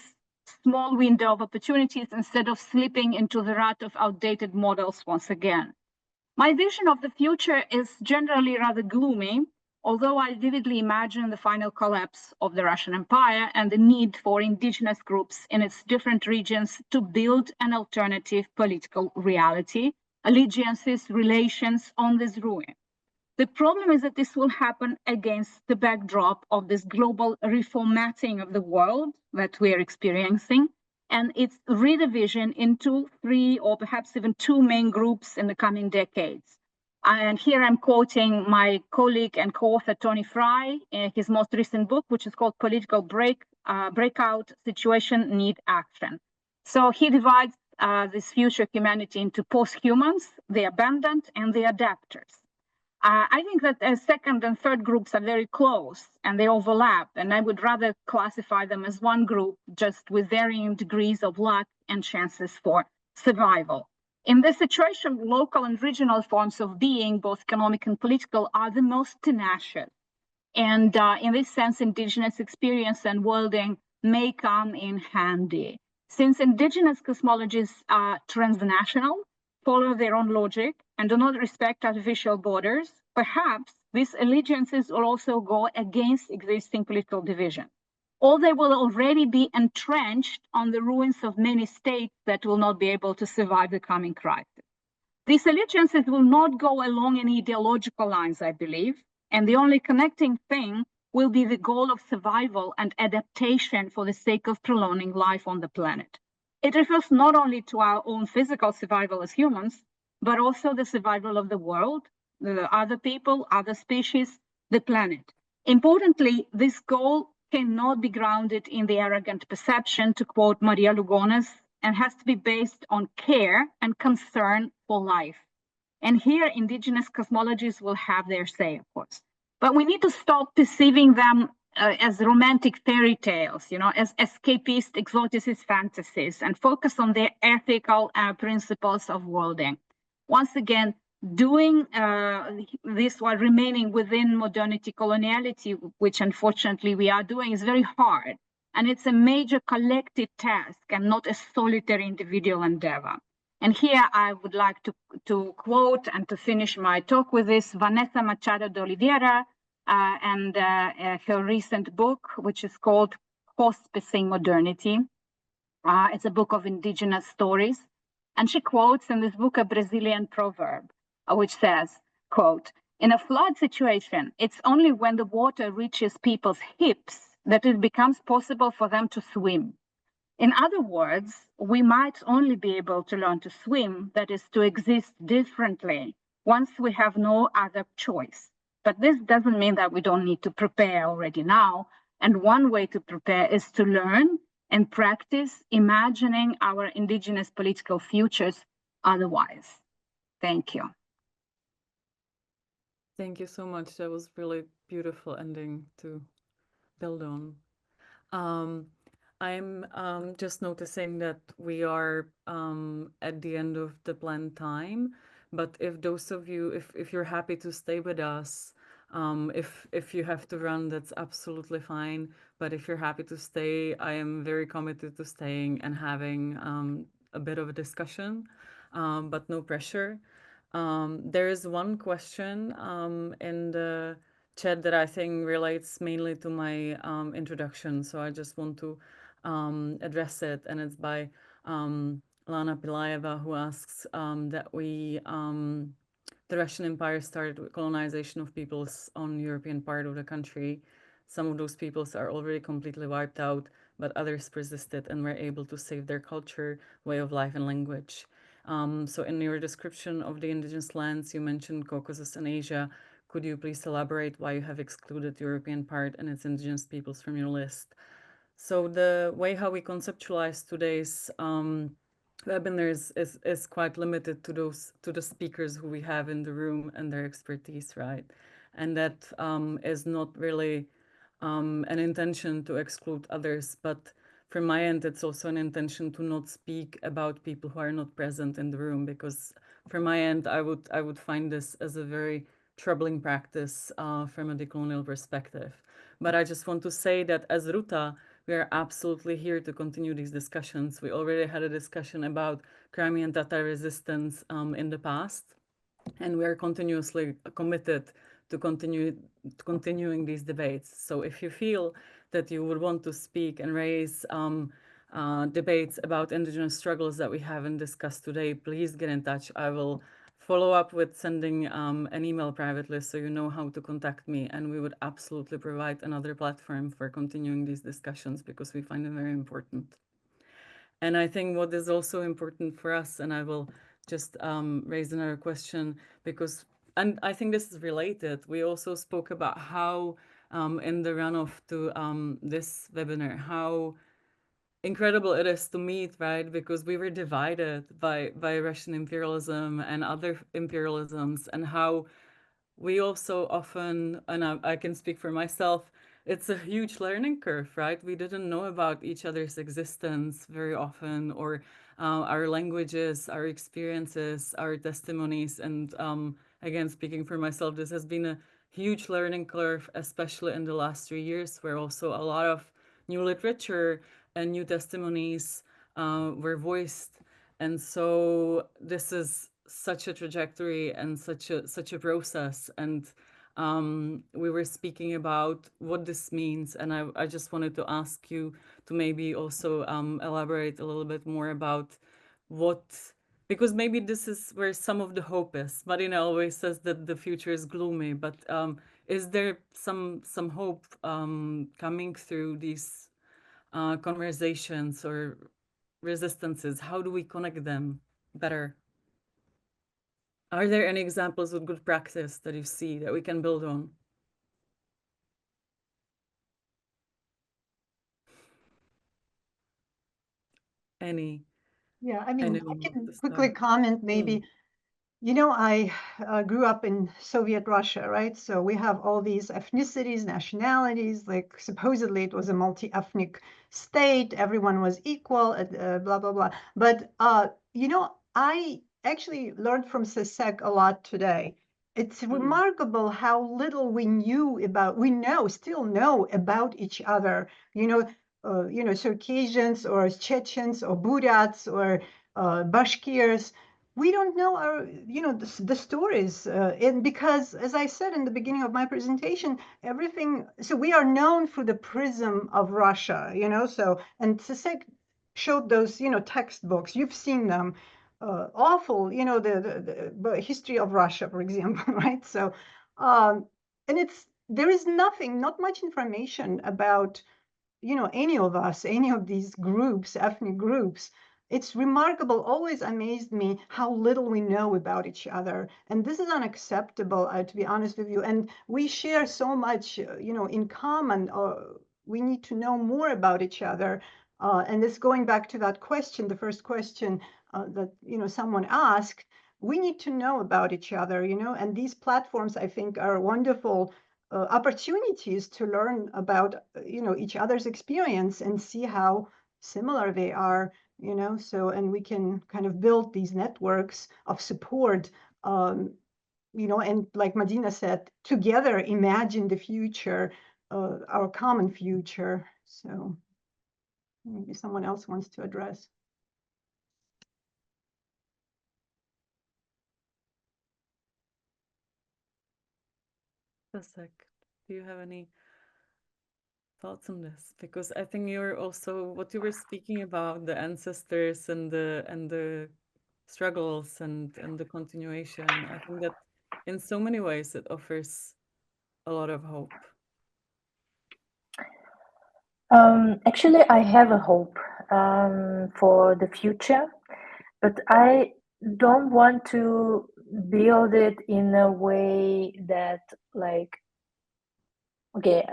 small window of opportunities instead of slipping into the rut of outdated models once again. My vision of the future is generally rather gloomy, although I vividly imagine the final collapse of the Russian Empire and the need for indigenous groups in its different regions to build an alternative political reality, allegiances, relations on this ruin. The problem is that this will happen against the backdrop of this global reformatting of the world that we are experiencing, and its redivision into 3 or perhaps even 2 main groups in the coming decades. And here I'm quoting my colleague and co-author Tony Fry in his most recent book, which is called Political Breakout, Situation Need Action. So he divides this future humanity into post-humans, the abandoned, and the adapters. I think that second and third groups are very close and they overlap, and I would rather classify them as one group, just with varying degrees of luck and chances for survival. In this situation, local and regional forms of being, both economic and political, are the most tenacious. And in this sense, indigenous experience and worlding may come in handy. Since indigenous cosmologies are transnational, follow their own logic, and do not respect artificial borders, perhaps these allegiances will also go against existing political division. Or they will already be entrenched on the ruins of many states that will not be able to survive the coming crisis. These allegiances will not go along any ideological lines, I believe, and the only connecting thing will be the goal of survival and adaptation for the sake of prolonging life on the planet. It refers not only to our own physical survival as humans, but also the survival of the world, the other people, other species, the planet. Importantly, this goal cannot be grounded in the arrogant perception, to quote Maria Lugones, and has to be based on care and concern for life. And here, indigenous cosmologies will have their say, of course. But we need to stop perceiving them as romantic fairy tales, as escapist, exoticist fantasies, and focus on their ethical principles of worlding. Once again, doing this while remaining within modernity coloniality, which unfortunately we are doing, is very hard. And it's a major collective task and not a solitary individual endeavor. And here I would like to quote and to finish my talk with this Vanessa Machado de Oliveira and her recent book, which is called Hospicing Modernity. It's a book of indigenous stories. And she quotes in this book a Brazilian proverb, which says, quote, "In a flood situation, it's only when the water reaches people's hips that it becomes possible for them to swim. In other words, we might only be able to learn to swim, that is, to exist differently, once we have no other choice. But this doesn't mean that we don't need to prepare already now. And one way to prepare is to learn and practice imagining our indigenous political futures otherwise." Thank you. Thank you so much. That was really beautiful ending to build on. I'm just noticing that we are at the end of the planned time, but if those of you, if you're happy to stay with us, if you have to run, that's absolutely fine. But if you're happy to stay, I am very committed to staying and having a bit of a discussion, but no pressure. There is one question in the chat that I think relates mainly to my introduction, so I just want to address it, and it's by Lana Pilaeva, who asks that the Russian Empire started with colonization of peoples on European part of the country. Some of those peoples are already completely wiped out. but others persisted and were able to save their culture, way of life, and language. So in your description of the indigenous lands, you mentioned Caucasus and Asia. Could you please elaborate why you have excluded European part and its indigenous peoples from your list? So the way how we conceptualize today's webinars is quite limited to the speakers who we have in the room and their expertise, right? And that is not really an intention to exclude others, but from my end, it's also an intention to not speak about people who are not present in the room, because from my end, I would find this as a very troubling practice from a decolonial perspective. But I just want to say that as Ruta, we are absolutely here to continue these discussions. We already had a discussion about Crimean Tatar resistance in the past, and we are continuously committed to continuing these debates. So if you feel that you would want to speak and raise debates about indigenous struggles that we haven't discussed today, please get in touch. I will follow up with sending an email privately so you know how to contact me, and we would absolutely provide another platform for continuing these discussions because we find them very important. And I think what is also important for us, and I will just raise another question because, and I think this is related. We also spoke about how in the run-off to this webinar, how incredible it is to meet, right? Because we were divided by Russian imperialism and other imperialisms, and how we also often, and I can speak for myself, it's a huge learning curve, right? We didn't know about each other's existence very often, or our languages, our experiences, our testimonies. And again, speaking for myself, this has been a huge learning curve, especially in the last 3 years, where also a lot of new literature and new testimonies were voiced. And so this is such a trajectory and such a process. And we were speaking about what this means, and I just wanted to ask you to maybe also elaborate a little bit more about what, because maybe this is where some of the hope is. Marina always says that the future is gloomy, but is there some hope coming through these conversations or resistances? How do we connect them better? Are there any examples of good practice that you see that we can build on? Any? Yeah, I mean, Anyone I wants can to quickly start? comment maybe. You know, I grew up in Soviet Russia, right? So we have all these ethnicities, nationalities, like supposedly it was a multi-ethnic state, everyone was equal, blah, blah, blah. But, you know, I actually learned from Sisek a lot today. It's remarkable how little we still know about each other, Circassians or Chechens or Buryats or Bashkirs. We don't know the stories, and because, as I said in the beginning of my presentation, so we are known through the prism of Russia, and Sisek showed those, textbooks. You've seen them, awful, the history of Russia, for example, right? So, and there is not much information about, any of us, any of these groups, ethnic groups. It's remarkable, always amazed me how little we know about each other. And this is unacceptable, to be honest with you. And we share so much, in common. We need to know more about each other. And this going back to that question, the first question that, someone asked, we need to know about each other, and these platforms, I think, are wonderful opportunities to learn about each other's experience and see how similar they are, and we can kind of build these networks of support, and like Madina said, together imagine the future, our common future. So maybe someone else wants to address. Sisek, do you have any thoughts on this? Because I think you're also what you were speaking about, the ancestors and the struggles and the continuation. I think that in so many ways it offers a lot of hope. Actually, I have a hope for the future, but I don't want to build it in a way that, like, okay,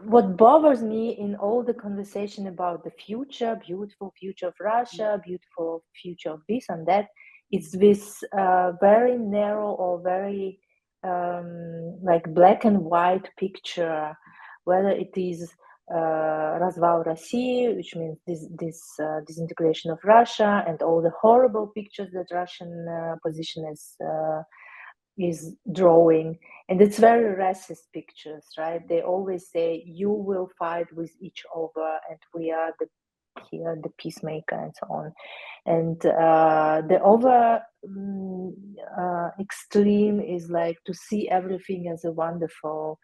what bothers me in all the conversation about the future, beautiful future of Russia, beautiful future of this and that, it's this very narrow or very like black and white picture, whether it is развал России, which means this disintegration of Russia and all the horrible pictures that Russian position is drawing, and it's very racist pictures, right? They always say you will fight with each other and we are the peacemaker and so on. And the other extreme is like to see everything as a wonderful,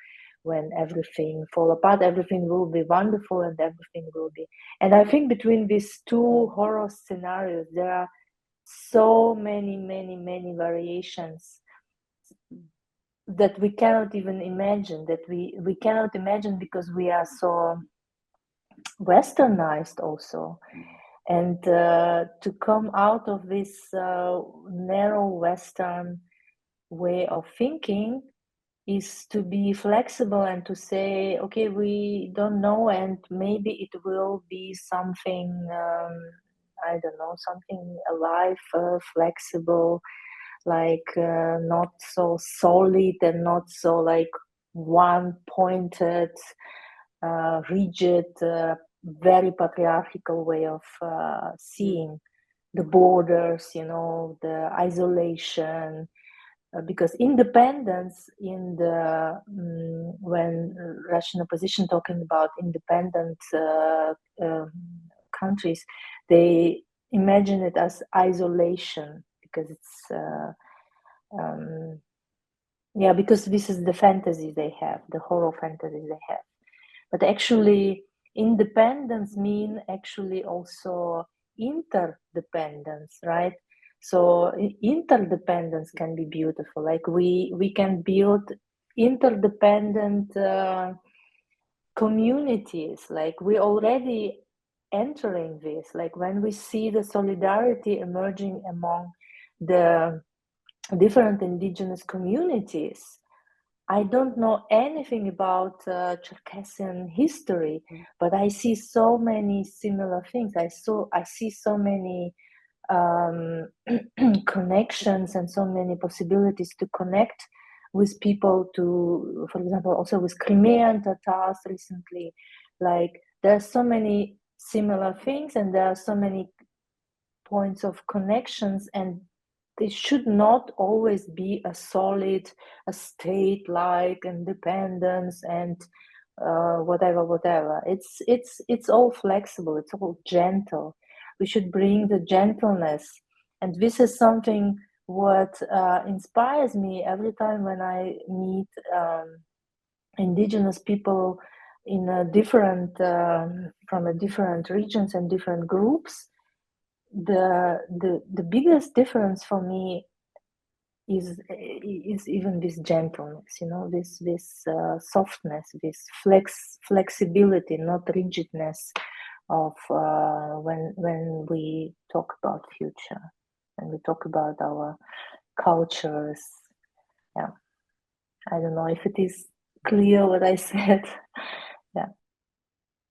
when everything fall apart, everything will be wonderful and everything will be. And I think between these two horror scenarios there are so many variations that we cannot even imagine, that we cannot imagine because we are so westernized also. And to come out of this narrow Western way of thinking is to be flexible and to say, okay, we don't know, and maybe it will be something, I don't know, something alive, flexible, like not so solid and not so like one pointed, rigid, very patriarchal way of seeing the borders, you know, the isolation, because independence in the when Russian opposition talking about independent countries, they imagine it as isolation because it's yeah, because this is the fantasy they have, the horror fantasies they have. But actually independence mean actually also interdependence, right? So interdependence can be beautiful. Like we can build interdependent communities. Like we already entering this. Like when we see the solidarity emerging among the different indigenous communities. I don't know anything about Circassian history, but I see so many similar things. I see so many connections and so many possibilities to connect with people, to, for example, also with Crimean Tatars recently. Like there are so many similar things and there are so many points of connections, and they should not always be a solid, a state-like independence and whatever. It's all flexible. It's all gentle. We should bring the gentleness, and this is something what inspires me every time when I meet indigenous people in a different from a different regions and different groups. The biggest difference for me is even this gentleness, you know, this softness, this flexibility, not rigidness of when we talk about future and we talk about our cultures. Yeah, I don't know if it is clear what I said. Yeah.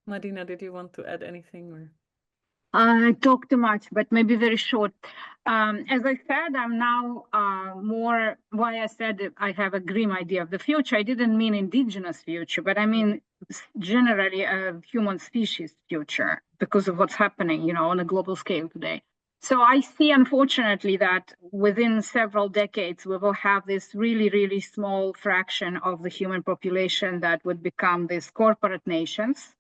Marina, did you want to add anything? Or? I talk too much, but maybe very short. As I said, I'm now more, why I said that I have a grim idea of the future. I didn't mean indigenous future, but I mean generally a human species future because of what's happening, you know, on a global scale today. So I see, unfortunately, that within several decades, we will have this really small fraction of the human population that would become these corporate nations.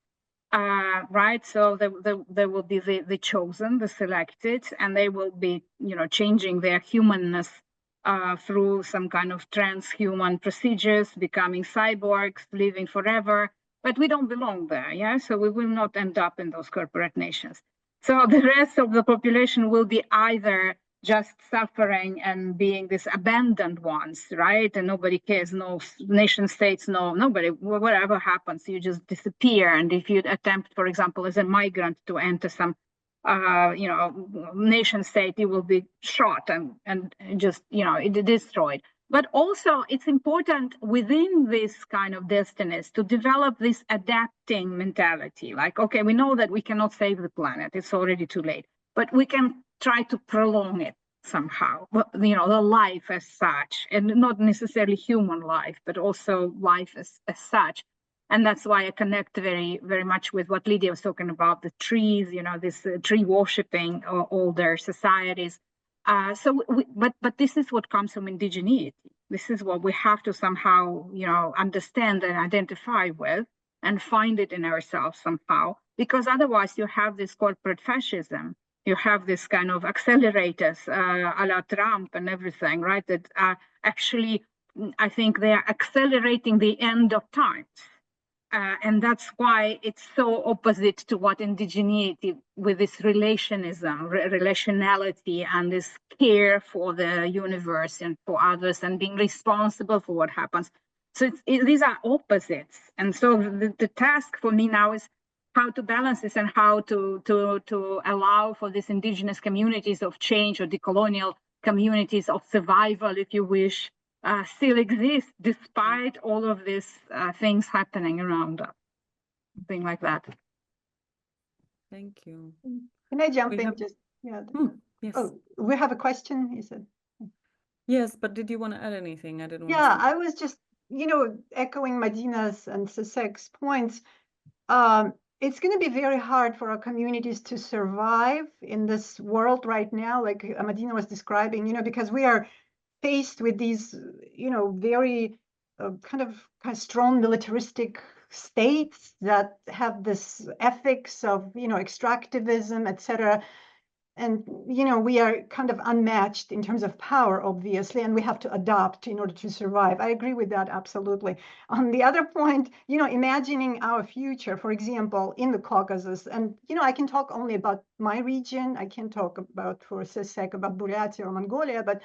Right, so there will be the chosen, the selected, and they will be, you know, changing their humanness through some kind of transhuman procedures, becoming cyborgs, living forever. But we don't belong there, yeah. So we will not end up in those corporate nations. So the rest of the population will be either just suffering and being these abandoned ones, right? And nobody cares, no nation states, nobody, whatever happens, you just disappear. And if you attempt, for example, as a migrant to enter some, nation state, you will be shot and just, destroyed. But also it's important within this kind of destinies to develop this adapting mentality. Like, okay, we know that we cannot save the planet, it's already too late, but we can try to prolong it somehow, the life as such, and not necessarily human life, but also life as such. And that's why I connect very, very much with what Lydia was talking about, the trees, this tree worshipping older societies. But this is what comes from indigeneity. This is what we have to somehow, understand and identify with and find it in ourselves somehow, because otherwise you have this corporate fascism. You have this kind of accelerators a la Trump and everything, right? That actually, I think they are accelerating the end of times. And that's why it's so opposite to what indigeneity, with this relationism, relationality, and this care for the universe and for others and being responsible for what happens. So these are opposites. And so the task for me now is how to balance this and how to allow for these indigenous communities of change, or decolonial communities of survival, if you wish, still exist despite all of these things happening around us. Something like that. Thank you. Can I jump in? Just yes. Oh, we have a question, you said. Yes, but did you want to add anything? I didn't. Yeah, I was just, echoing Madina's and Sisek's points. It's going to be very hard for our communities to survive in this world right now, like Madina was describing, because we are faced with these, very kind of strong militaristic states that have this ethics of, extractivism, etc. And, we are kind of unmatched in terms of power, obviously, and we have to adopt in order to survive. I agree with that, absolutely. On the other point, imagining our future, for example, in the Caucasus, and, I can talk only about my region. I can't talk about, for Sisek, about Buryatia or Mongolia, but,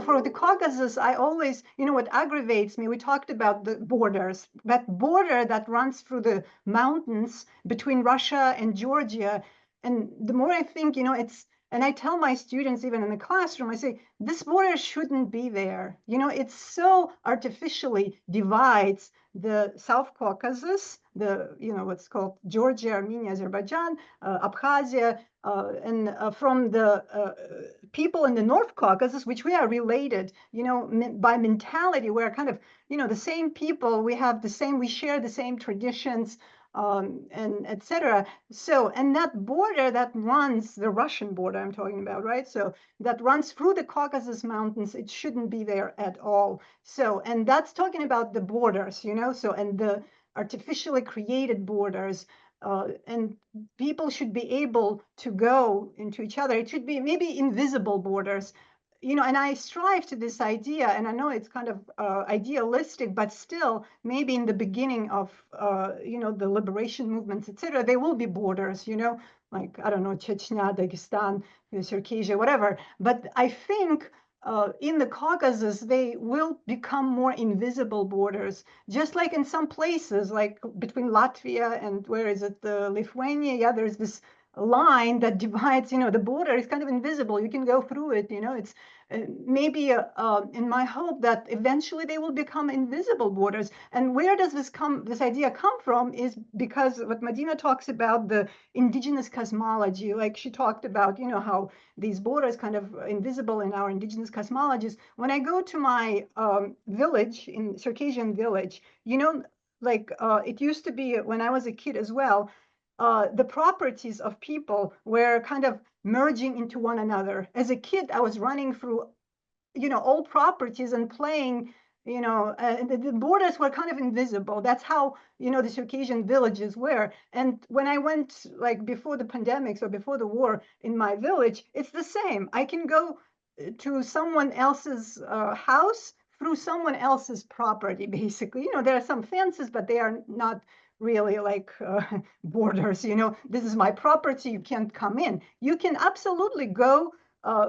for the Caucasus, I always, what aggravates me, we talked about the borders, that border that runs through the mountains between Russia and Georgia. And the more I think, and I tell my students, even in the classroom, I say, this border shouldn't be there. It so artificially divides the South Caucasus, what's called Georgia, Armenia, Azerbaijan, Abkhazia, and from the people in the North Caucasus, which we are related, by mentality. We're kind of, the same people. We share the same traditions. And etc. So, and that border that runs, the Russian border I'm talking about, right? So that runs through the Caucasus Mountains, it shouldn't be there at all. So, and that's talking about the borders, so, and the artificially created borders, and people should be able to go into each other. It should be maybe invisible borders. And I strive to this idea, and I know it's kind of idealistic, but still, maybe in the beginning of, the liberation movements, etc., there will be borders, like, I don't know, Chechnya, Dagestan, Circassia, whatever. But I think in the Caucasus, they will become more invisible borders, just like in some places, like between Latvia and where is it, Lithuania, yeah, there's this line that divides, the border is kind of invisible. You can go through it, it's maybe in my hope that eventually they will become invisible borders. And where does this idea come from is because what Madina talks about, the indigenous cosmology, like she talked about, how these borders kind of invisible in our indigenous cosmologies. When I go to my village, in Circassian village, like it used to be when I was a kid as well, the properties of people were kind of merging into one another. As a kid, I was running through, old properties and playing, the borders were kind of invisible. That's how, the Circassian villages were. And when I went, like before the pandemics or before the war in my village, it's the same. I can go to someone else's house through someone else's property, basically. There are some fences, but they are not really like borders. This is my property, you can't come in. You can absolutely go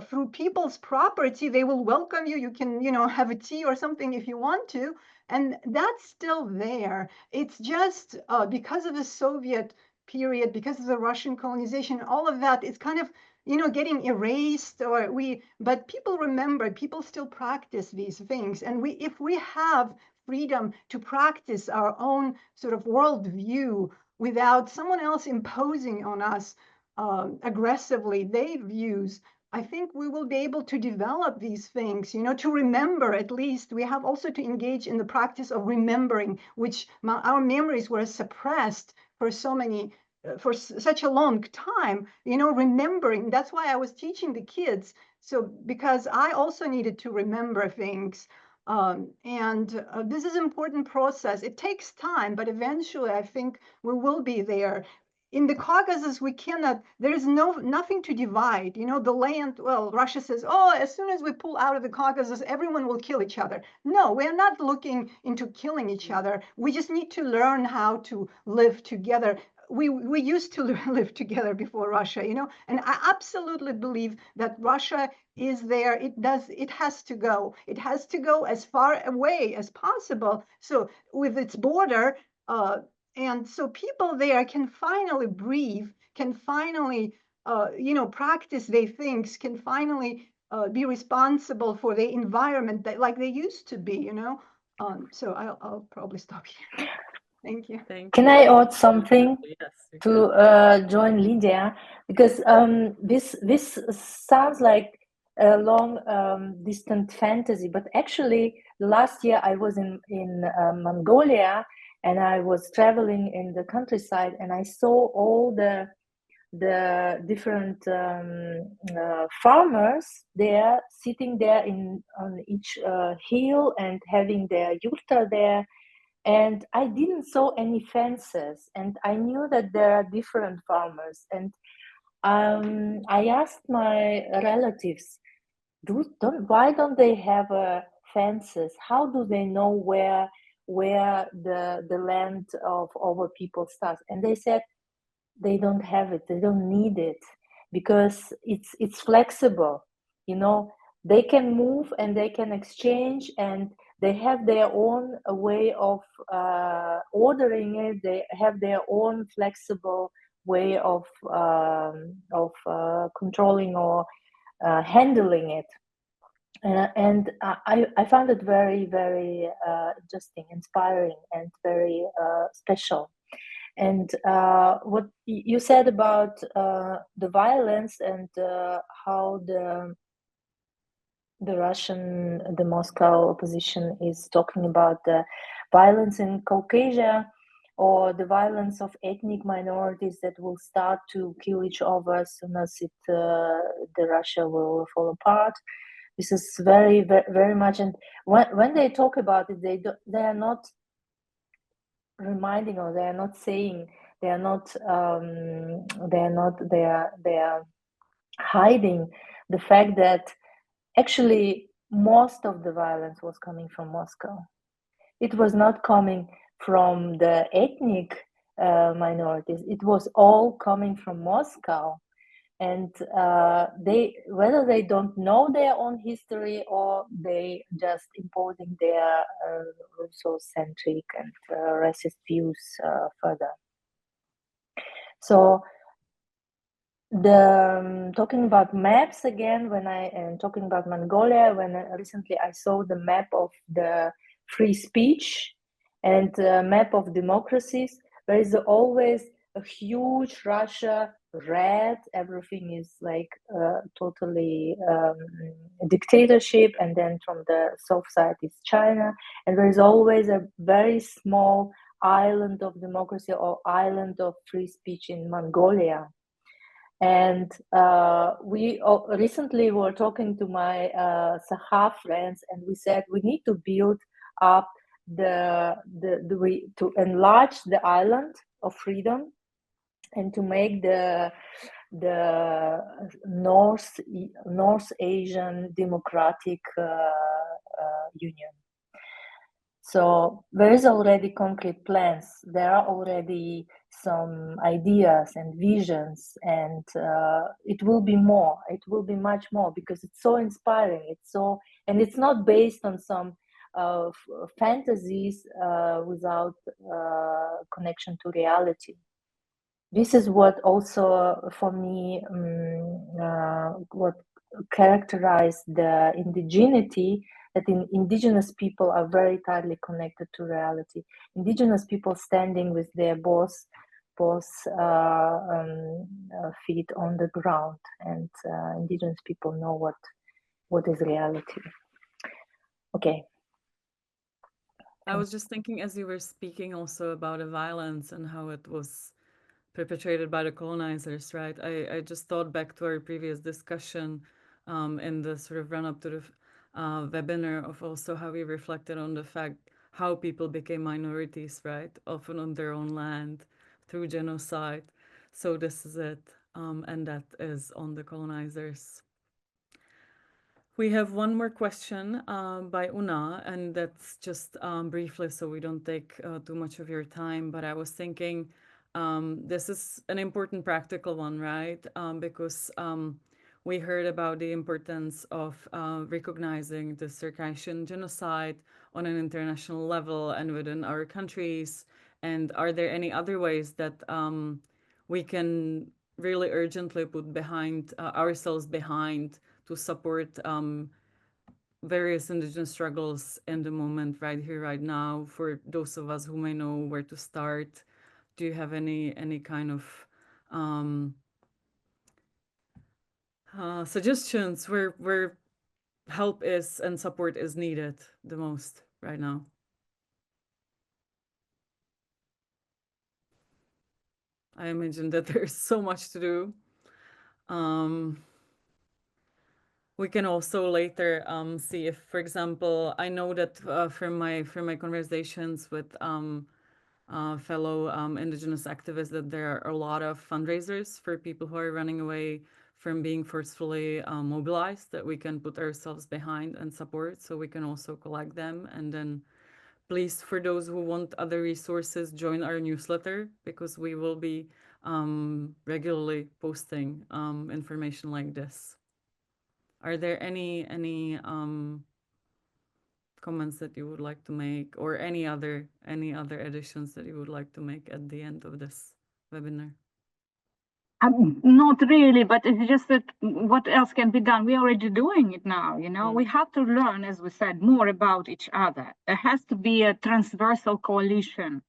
through people's property. They will welcome you. You can, have a tea or something if you want to. And that's still there. It's just because of the Soviet period, because of the Russian colonization, all of that, it's kind of, getting erased, but people remember, people still practice these things. And if we have freedom to practice our own sort of worldview without someone else imposing on us aggressively their views, I think we will be able to develop these things, to remember. At least we have also to engage in the practice of remembering, which our memories were suppressed for for such a long time, remembering. That's why I was teaching the kids. So because I also needed to remember things. This is an important process. It takes time, but eventually I think we will be there. In the Caucasus, there is nothing to divide. The land, well, Russia says, oh, as soon as we pull out of the Caucasus, everyone will kill each other. No, we're not looking into killing each other. We just need to learn how to live together. We used to live together before Russia, and I absolutely believe that Russia is there. It has to go. It has to go as far away as possible. So with its border, and so people there can finally breathe, can finally, practice their things, can finally be responsible for the environment like they used to be, So I'll probably stop here. Thank you. Can I add something Yes, to join Lydia? Because this sounds like a long distant fantasy, but actually last year I was in Mongolia, and I was traveling in the countryside, and I saw all the different farmers there, sitting there on each hill and having their yurta there. And I didn't saw any fences, and I knew that there are different farmers. And I asked my relatives, why don't they have fences? How do they know where the land of our people starts? And they said they don't have it. They don't need it because it's flexible. They can move and they can exchange, and they have their own way of ordering it. They have their own flexible way of controlling or handling it. And I found it very, very interesting, inspiring, and very special. And what you said about the violence and how the Moscow opposition is talking about the violence in Caucasia, or the violence of ethnic minorities that will start to kill each other as soon as the Russia will fall apart. This is very, very, very much. And when they talk about it, they are not reminding, or they are not saying, they are hiding the fact that actually most of the violence was coming from Moscow. It was not coming from the ethnic minorities. It was all coming from Moscow. And whether they don't know their own history, or they just imposing their Russo-centric and racist views further. So talking about maps again, when I am talking about Mongolia, recently I saw the map of the free speech and map of democracies, there is always a huge Russia, red, everything is like totally dictatorship, and then from the south side is China, and there is always a very small island of democracy or island of free speech in Mongolia. And we recently were talking to my Sakha friends, and we said we need to build up to enlarge the island of freedom, and to make the North Asian Democratic Union. So there is already concrete plans. There are already some ideas and visions, and it will be more. It will be much more, because it's so inspiring. And it's not based on some fantasies without connection to reality. This is what also, for me, what characterized the indigeneity, that indigenous people are very tightly connected to reality. Indigenous people standing with their both feet on the ground, and indigenous people know what is reality. Okay. I was just thinking, as you were speaking, also about the violence and how it was perpetrated by the colonizers, right? I just thought back to our previous discussion in the sort of run-up to the webinar, of also how we reflected on the fact how people became minorities, right? Often on their own land through genocide. So this is it, and that is on the colonizers. We have one more question by Una, and that's just briefly, so we don't take too much of your time. But I was thinking, this is an important practical one, right? Because we heard about the importance of recognizing the Circassian genocide on an international level and within our countries. And are there any other ways that we can really urgently put behind ourselves behind to support various indigenous struggles in the moment, right here, right now? For those of us who may know where to start, do you have any kind of suggestions where help is and support is needed the most right now? I imagine that there's so much to do. We can also later see if, for example, I know that from my conversations with fellow Indigenous activists, that there are a lot of fundraisers for people who are running away from being forcefully mobilized, that we can put ourselves behind and support, so we can also collect them. And then please, for those who want other resources, join our newsletter, because we will be regularly posting information like this. Are there any comments that you would like to make, or any other additions that you would like to make at the end of this webinar? Not really, but it's just that what else can be done? We're already doing it now, you know. We have to learn, as we said, more about each other. There has to be a transversal coalition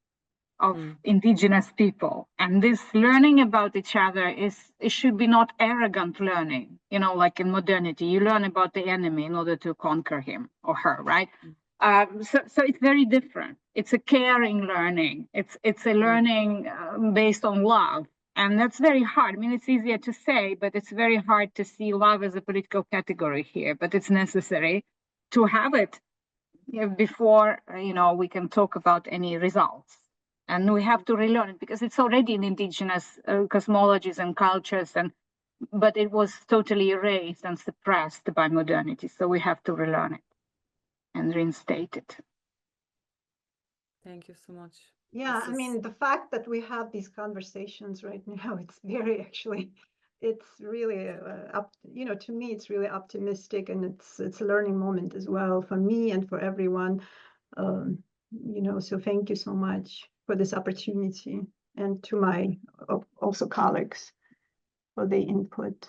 of indigenous people, and this learning about each other it should be not arrogant learning, you know, like in modernity you learn about the enemy in order to conquer him or her, right? So it's very different. It's a caring learning. It's a learning based on love, and that's very hard. I mean, it's easier to say, but it's very hard to see love as a political category here, but it's necessary to have it before you know, we can talk about any results. And we have to relearn it, because it's already in indigenous cosmologies and cultures, but it was totally erased and suppressed by modernity. So we have to relearn it and reinstate it. Thank you so much. Yeah, I mean, the fact that we have these conversations right now, it's very, actually, it's really you know, to me, it's really optimistic, and it's a learning moment as well for me and for everyone. You know, so thank you so much for this opportunity, and to my also colleagues for the input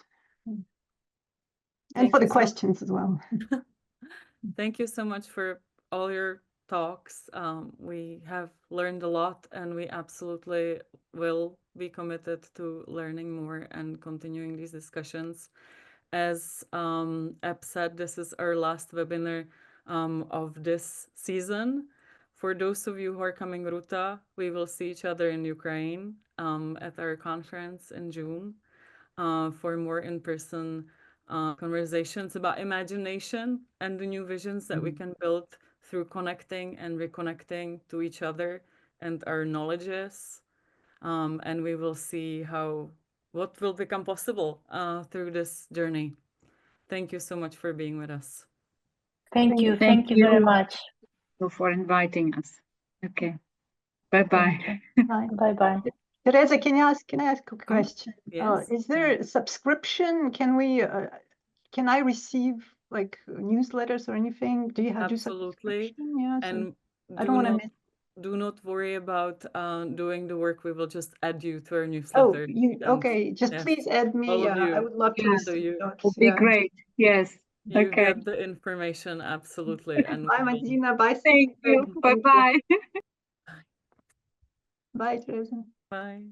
and for the questions as well. Thank you so much for all your talks. We have learned a lot, and we absolutely will be committed to learning more and continuing these discussions. As Eb said, this is our last webinar of this season. For those of you who are coming Ruta, we will see each other in Ukraine at our conference in June for more in-person conversations about imagination and the new visions that we can build through connecting and reconnecting to each other and our knowledges. And we will see what will become possible through this journey. Thank you so much for being with us. Thank you very much. for inviting us. Okay. Bye-bye. Bye-bye. Teresa, can I ask a question? Yes. Is there a subscription? Can I receive like newsletters or anything? Do you have Absolutely. subscription? Yeah, And I don't want to miss. do not worry about doing the work. We will just add you to our Oh, newsletter. okay. Just yes, please add me. all of I you. would love to Yeah. receive So those. Would be great. Yes. you Okay. get the information, absolutely. And Bye, Martina. Bye. Thank you. Thank you. Bye-bye. Bye, Teresa. Bye.